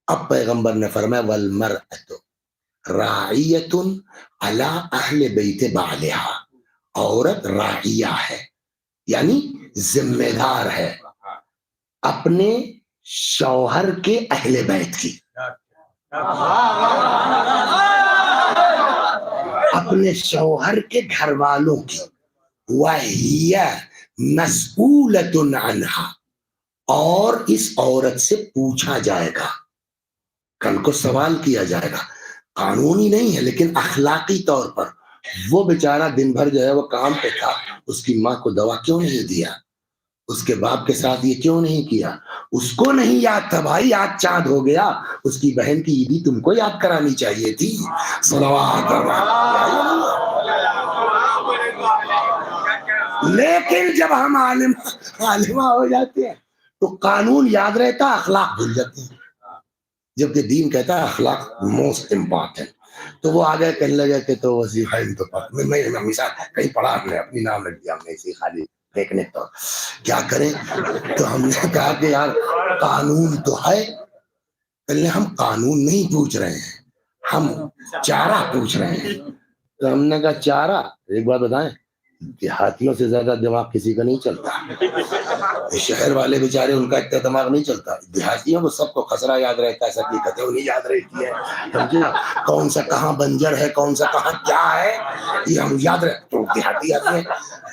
اب پیغمبر نے فرمایا والمرأۃ راعیۃ علی اہل بیت بعلہا. عورت راعیہ ہے یعنی ذمہ دار ہے اپنے شوہر کے اہل بیت کی، اپنے شوہر کے گھر والوں کی. وَهِيَ مَسْئُولَةٌ عَنْهَا. اور اس عورت سے پوچھا جائے گا، کل کو سوال کیا جائے گا. قانونی نہیں ہے لیکن اخلاقی طور پر وہ بیچارہ دن بھر جو ہے وہ کام پہ تھا، اس کی ماں کو دوا کیوں نہیں دیا، اس کے باپ کے ساتھ یہ کیوں نہیں کیا، اس کو نہیں یاد تھا بھائی آج چاند ہو گیا، اس کی بہن کی عیدی تم کو یاد کرانی چاہیے تھی. صلوات اللہ. لیکن جب ہم عالمہ ہو جاتے ہیں تو قانون یاد رہتا، اخلاق بھول جاتے ہیں، جبکہ دین کہتا ہے اخلاق موسٹ امپورٹنٹ. تو وہ آگے کہنے لگے کہ تو وظیفہ میں مثال کہیں پڑھا ہم نے اپنی نام رکھ دیا ہم نے اسی خالی پھینکنے تو کیا کریں. تو ہم نے کہا کہ یار قانون تو ہے، پہلے ہم قانون نہیں پوچھ رہے ہیں، ہم چارہ پوچھ رہے ہیں. تو ہم نے کہا چارہ، ایک بات بتائیں، دیہاتیوں سے زیادہ دماغ کسی کا نہیں چلتا. شہر والے بیچارے ان کا اتنا دماغ نہیں چلتا، دیہاتیوں کو سب کو خسرہ یاد رہتا ہے، سب کی کتیں نہیں یاد رہتی ہے، سمجھے، کون سا کہاں بنجر ہے، کون سا کہاں کیا ہے، یہ ہم یاد رہتے. تو دیہاتی آتے ہیں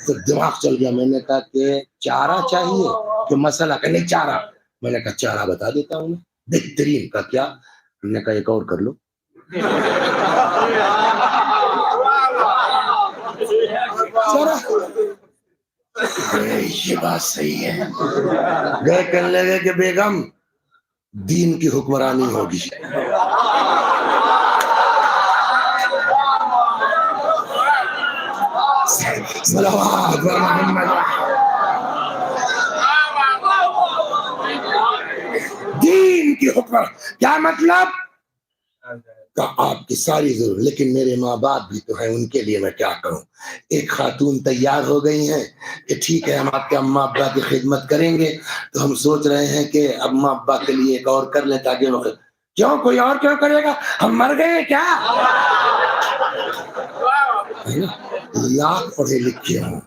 تو دماغ چل گیا. میں نے کہا کہ چارہ چاہیے کہ مسئلہ، کہ نہیں چارہ. میں نے کہا چارہ بتا دیتا ہوں بہترین. کا کیا؟ ہم نے کہا ایک اور کر لو. یہ بات صحیح ہے. گئے کہنے لگے کہ بیگم دین کی حکمرانی ہوگی. صلوات محمد. دین کی حکمرانی کیا مطلب؟ آپ کی ساری ضرورت، لیکن میرے ماں باپ بھی تو ہیں، ان کے لیے میں کیا کروں. ایک خاتون تیار ہو گئی ہیں کہ ٹھیک ہے ہم آپ کے اماں ابا کی خدمت کریں گے. تو ہم سوچ رہے ہیں کہ اماں ابا کے لیے ایک اور کر لیں تاکہ وہ. کیوں کوئی اور کیوں کرے گا، ہم مر گئے کیا؟ لاکھ پڑھے لکھے ہوں،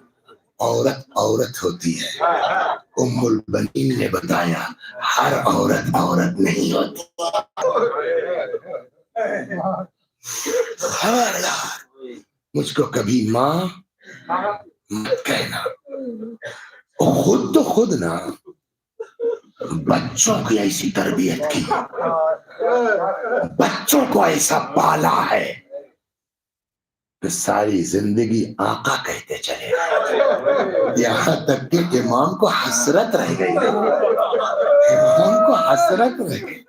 عورت عورت ہوتی ہے. ام البنین نے بتایا ہر عورت عورت نہیں ہوتی. خبردار مجھ کو کبھی ماں مت کہنا. خود تو خود نا بچوں کی ایسی تربیت کی، بچوں کو ایسا پالا ہے کہ ساری زندگی آقا کہتے چلے گئے. یہاں تک کہ امام کو حسرت رہ گئی، امام کو حسرت رہ گئی.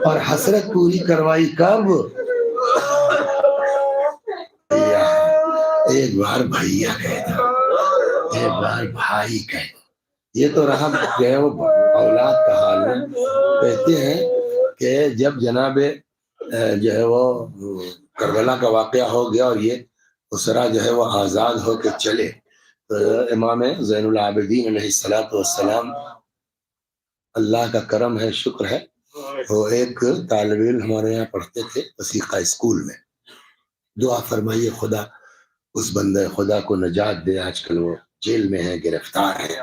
اور حسرت پوری کروائی کب؟ ایک بار بھیا کہتا، ایک بار بھائی کہتا. یہ تو رہا کہ وہ اولاد کا حال ہے. کہتے ہیں کہ جب جناب جو ہے وہ کربلا کا واقعہ ہو گیا اور یہ اسرا جو ہے وہ آزاد ہو کے چلے، تو امام زین العابدین علیہ الصلوۃ والسلام، اللہ کا کرم ہے، شکر ہے، وہ ایک طالب علم ہمارے یہاں پڑھتے تھے وثیقہ اسکول میں. دعا فرمائیے خدا اس بندے خدا کو نجات دے، آج کل وہ جیل میں ہے، گرفتار ہے.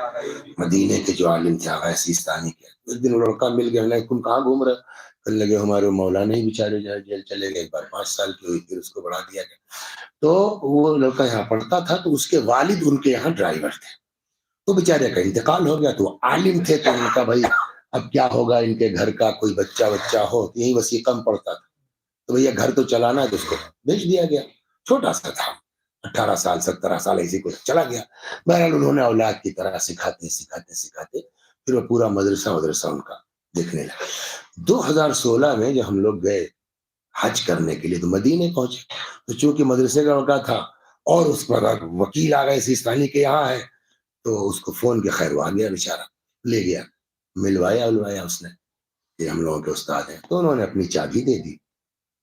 مدینے کے جو عالم تھے آغا سیستانی کے. ایک دن وہ لڑکا مل گیا، میں تم کہاں گھوم رہے؟ کہنے لگے ہمارے مولانا ہی بیچارے جو ہے جیل چلے گئے، ایک بار 5 سال کی ہوئی، پھر اس کو بڑھا دیا گیا. تو وہ لڑکا یہاں پڑھتا تھا، تو اس کے والد ان کے یہاں ڈرائیور تھے. تو بیچارے کا انتقال ہو گیا، تو وہ عالم تھے، تو ان کا بھائی اب کیا ہوگا، ان کے گھر کا کوئی بچہ ہو. یہی وثیقہ میں پڑھتا تھا، تو بھیا گھر تو چلانا ہے، تو اس کو بھیج دیا گیا. چھوٹا سا تھا، 18 سال 17 سال ایسے کو چلا گیا. بہرحال انہوں نے اولاد کی طرح سکھاتے پھر وہ پورا مدرسہ ان کا دیکھنے لگا. 2016 میں جب ہم لوگ گئے حج کرنے کے لیے تو مدینے پہنچے. تو چونکہ مدرسے کا لڑکا تھا اور اس پر وکیل آ گئے سیستانی کے یہاں ہے، تو اس کو فون کے خیر وہ آ گیا بیچارہ، لے گیا، ملوایا اس نے کہ ہم لوگوں کے استاد ہیں. تو انہوں نے اپنی چابی دے دی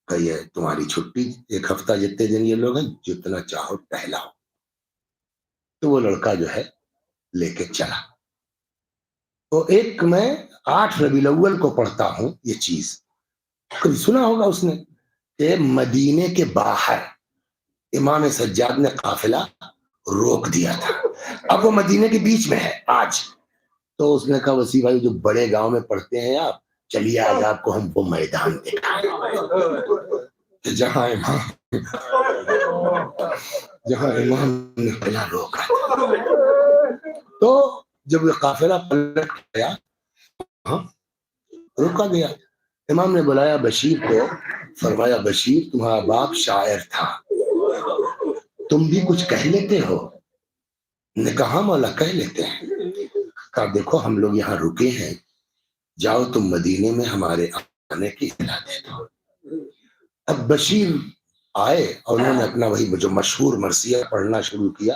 کہ یہ تمہاری چھٹی، 1 ہفتہ جتنے دن یہ لوگ ہیں جتنا چاہو ٹہلاؤ. تو وہ لڑکا جو ہے لے کے چلا. تو ایک میں 8 ربیع الاول کو پڑھتا ہوں، یہ چیز کبھی سنا ہوگا اس نے، کہ مدینے کے باہر امام سجاد نے قافلہ روک دیا تھا. اب وہ مدینے کے بیچ میں ہے آج. تو اس نے کہا وسیع بھائی جو بڑے گاؤں میں پڑھتے ہیں آپ، چلیے آج آپ کو ہم وہ میدان دکھائیں جہاں امام نے قافلہ روکا. تو جب یہ قافلہ پلٹ گیا، روکا گیا، امام نے بلایا بشیر کو، فرمایا بشیر تمہارا باپ شاعر تھا، تم بھی کچھ کہہ لیتے ہو؟ نے کہا مولا کہہ لیتے ہیں۔ کہا دیکھو ہم لوگ یہاں رکے ہیں، جاؤ تم مدینے میں ہمارے آنے کی اطلاع دے دو۔ اب بشیر آئے اور انہوں نے اپنا وہی جو مشہور مرثیہ پڑھنا شروع کیا،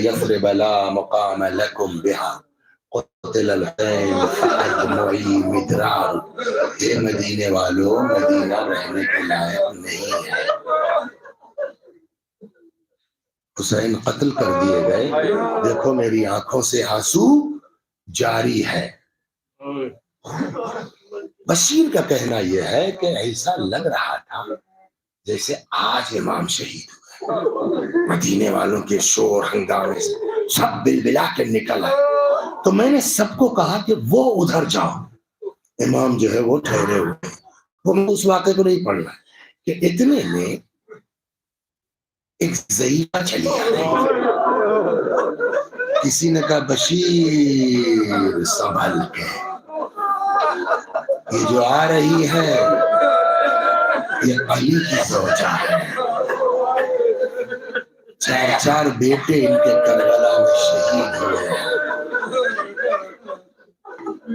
یثرب لا مقام لکم بہا قتل الحسین فأدمعی مدرار، اے مدینے والوں مدینہ رہنے کے لائق نہیں ہے، حسین قتل کر دیے گئے، دیکھو میری آنکھوں سے آنسو جاری ہے۔ بشیر کا کہنا یہ ہے کہ ایسا لگ رہا تھا جیسے آج امام شہید ہوئے، مدینے والوں کے شور ہنگامے سے سب بلبلا کے نکل آئے، تو میں نے سب کو کہا کہ وہ ادھر جاؤ، امام جو ہے وہ ٹھہرے ہوئے، وہ اس واقعے کو نہیں پڑھنا کہ اتنے میں ایک ضعیفہ چلی آ رہی، کسی نے کہا بشیر سنبھل کے، یہ جو آ رہی ہے یہ علی کی زوجہ ہے، چار بیٹے ان کے کربلا میں شہید ہوئے ہیں۔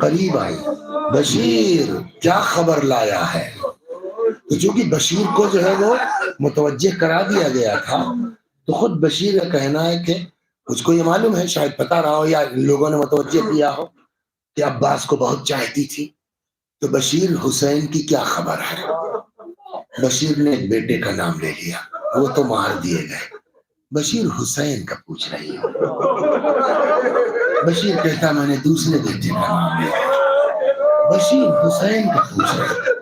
قریب آئی، بشیر کیا خبر لایا ہے؟ تو چونکہ بشیر کو جو ہے وہ متوجہ کرا دیا گیا تھا، تو خود بشیر کا کہنا ہے کہ مجھ کو یہ معلوم ہے، شاید پتا رہا ہو یا لوگوں نے متوجہ کیا ہو کہ عباس کو بہت چاہتی تھی، تو بشیر حسین کی کیا خبر ہے؟ بشیر نے ایک بیٹے کا نام لے لیا، وہ تو مار دیے گئے، بشیر حسین کا پوچھ رہی ہے۔ بشیر کہتا میں نے دوسرے بیٹے کا نام لیا، بشیر حسین کا پوچھ رہی ہے۔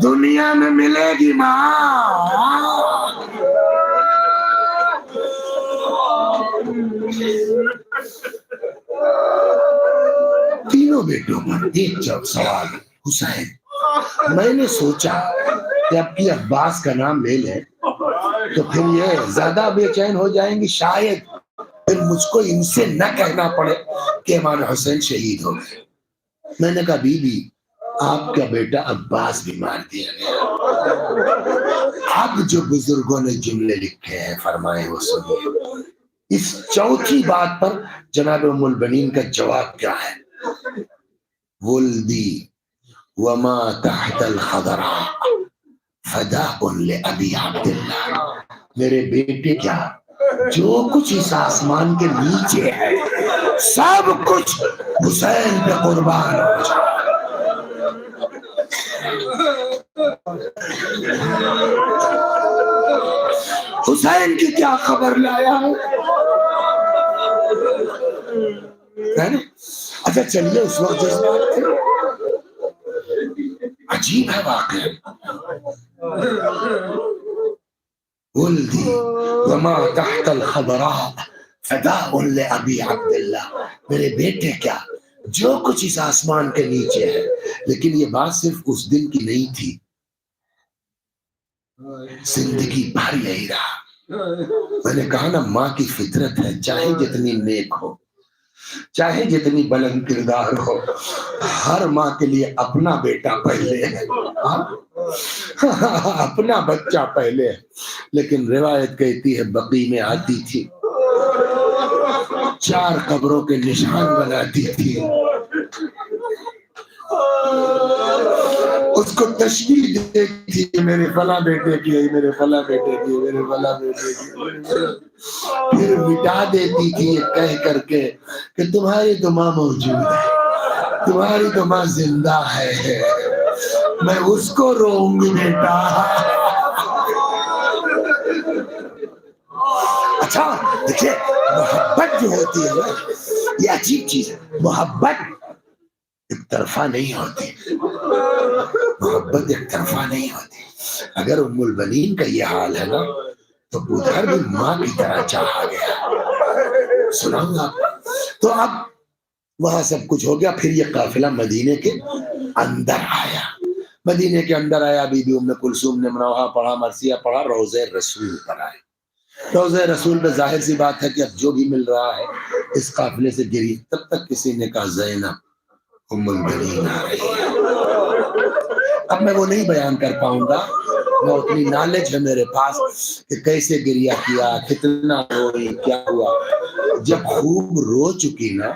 دنیا میں ملے گی ماں، تینوں بیٹوں پر ایک سوال حسین۔ میں نے سوچا کہ اب کی عباس کا نام لے لیں تو پھر یہ زیادہ بے چین ہو جائیں گی، شاید پھر مجھ کو ان سے نہ کہنا پڑے کہ امام حسین شہید ہو گئے۔ میں نے کہا بی بی آپ کا بیٹا عباس بھی مار دیا گیا، اب جو بزرگوں نے جملے لکھے ہیں فرمائے وہ سنیے۔ اس چوتھی بات پر جناب ام البنین کا جواب کیا ہے؟ ولدی وما تحت الخضراء فداء لأبی عبداللہ، میرے بیٹے کیا جو کچھ اس آسمان کے نیچے ہے سب کچھ حسین پہ قربان ہو جائے۔ حسین کی کیا خبر لایا ہے؟ اچھا چلیے اس وقت جذبات تھے، عجیب ہے واقعہ۔ ولدی وما تحت الخضراء فداء لأبی عبداللہ، میرے بیٹے کیا جو کچھ اس آسمان کے نیچے ہے۔ لیکن یہ بات صرف اس دن کی نہیں تھی، زندگی بھر یہی رہا۔ میں نے کہا نا ماں کی فطرت ہے، چاہے جتنی نیک ہو، چاہے جتنی بلند کردار ہو، ہر ماں کے لیے اپنا بیٹا پہلے ہے، اپنا بچہ پہلے ہے۔ لیکن روایت کہتی ہے بقی میں آتی تھی، 4 قبروں کے نشان بناتی تھی، اس کو تشبیہ دیتی تھی میرے فلاں بیٹے کی، میرے فلاں بیٹے کی، میرے فلاں بیٹے کی، پھر مٹا دیتی تھی یہ کہہ کر کے کہ تمہاری تو ماں موجود ہے، تمہاری تو ماں زندہ ہے، میں اس کو روؤں گی بیٹا۔ اچھا دیکھیے محبت جو ہوتی ہے نا یہ عجیب چیز ہے، محبت ایک طرفہ نہیں ہوتی، محبت ایک طرفہ نہیں ہوتی۔ اگر ام البنین کا یہ حال ہے نا تو ادھر بھی ماں کی طرح چاہا گیا۔ سناؤں گا تو اب وہاں سب کچھ ہو گیا، پھر یہ قافلہ مدینے کے اندر آیا، مدینے کے اندر آیا، بی بی ام کلثوم نے منوحہ پڑھا، مرثیہ پڑھا، روضہ رسول پر آئے۔ روضہ رسول پہ ظاہر سی بات ہے کہ اب جو بھی مل رہا ہے اس قافلے سے گری۔ تب تک کسی نے کہا زینب ام البنین آ رہی ہے. اب میں وہ نہیں بیان کر پاؤں گا، میں اتنی نالج ہے میرے پاس کہ کیسے گریہ کیا، کتنا روئی، کیا ہوا. جب خوب رو چکی نا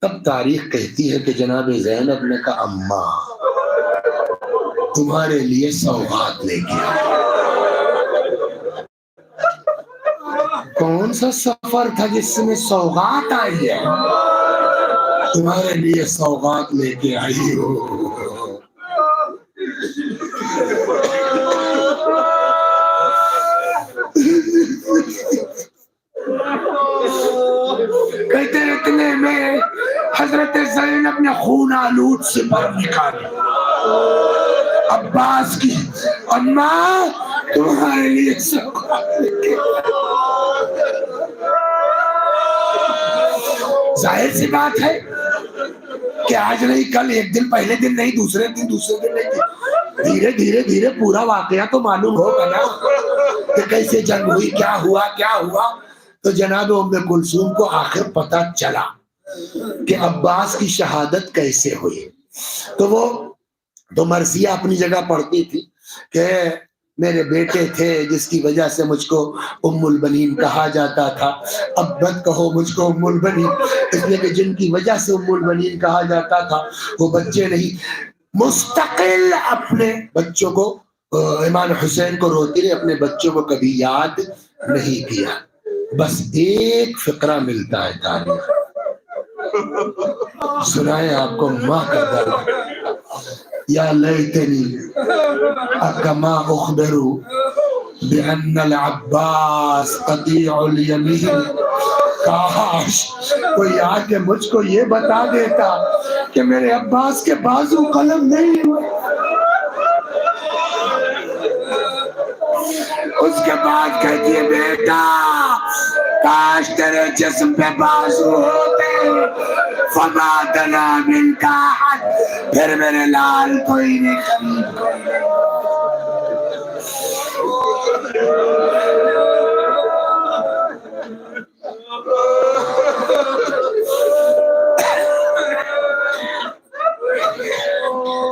تب تاریخ کہتی ہے کہ جناب زینب نے کہا اماں تمہارے لیے سوغات لے کے آیا. کون سا سفر تھا جس میں سوغات آئی ہے؟ تمہارے لیے سوغات لے کے آئی ہو. کہتے اتنے میں حضرت زینب نے خون آلود سے پر نکالی. عباس کی اماں تمہارے لیے سوغات لے کے ظاہر سی بات ہے کہ آج نہیں کل، ایک دن پہلے دن نہیں، دوسرے دن نہیں، دھیرے دھیرے دھیرے پورا واقعہ تو معلوم ہوگا نا کہ کیسے جنگ ہوئی، کیا ہوا. تو جناب ام کلثوم کو آخر پتہ چلا کہ عباس کی شہادت کیسے ہوئی. تو وہ تو مرثیہ اپنی جگہ پڑھتی تھی کہ میرے بیٹے تھے جس کی وجہ سے مجھ کو ام البنین کہا جاتا تھا. اب مت کہو مجھ کو ام البنین، اس لیے کہ جن کی وجہ سے ام البنین کہا جاتا تھا وہ بچے نہیں، مستقل اپنے بچوں کو، امام حسین کو روتی رہی، اپنے بچوں کو کبھی یاد نہیں کیا. بس ایک فقرہ ملتا ہے تاریخ، سنائیں آپ کو ماں کا درد. یا لیتنی اکما اخبرو بأن العباس قطیع الیمین. کاش کوئی آ کے مجھ کو یہ بتا دیتا کہ میرے عباس کے بازو قلم نہیں ہوئے. اس کے بعد کہتی ہے بیٹا کاش تیرے جسم پہ بازو ہوتے، فما دنا منکا احد، پھر میرے لال کوئی نہیں قریب کوئی نہیں.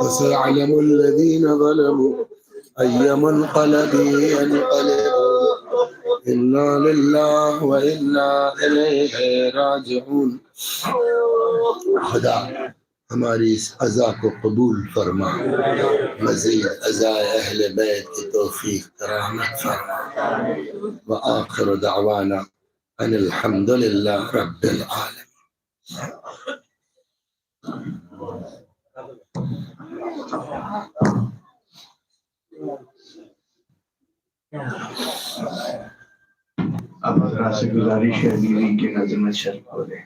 وسيعلم الذين ظلموا أي منقلب ينقلبون إنا لله وإنا إليه راجعون. خدا ہماری اس عزا کو قبول فرما، مزید عزائے اہل بیت کی توفیق کرامت فرما. وآخر دعوانا ان الحمد للہ رب العالمین. اب حضرات سے گزارش ہے بیوی کے نظم شریف ہو دیں.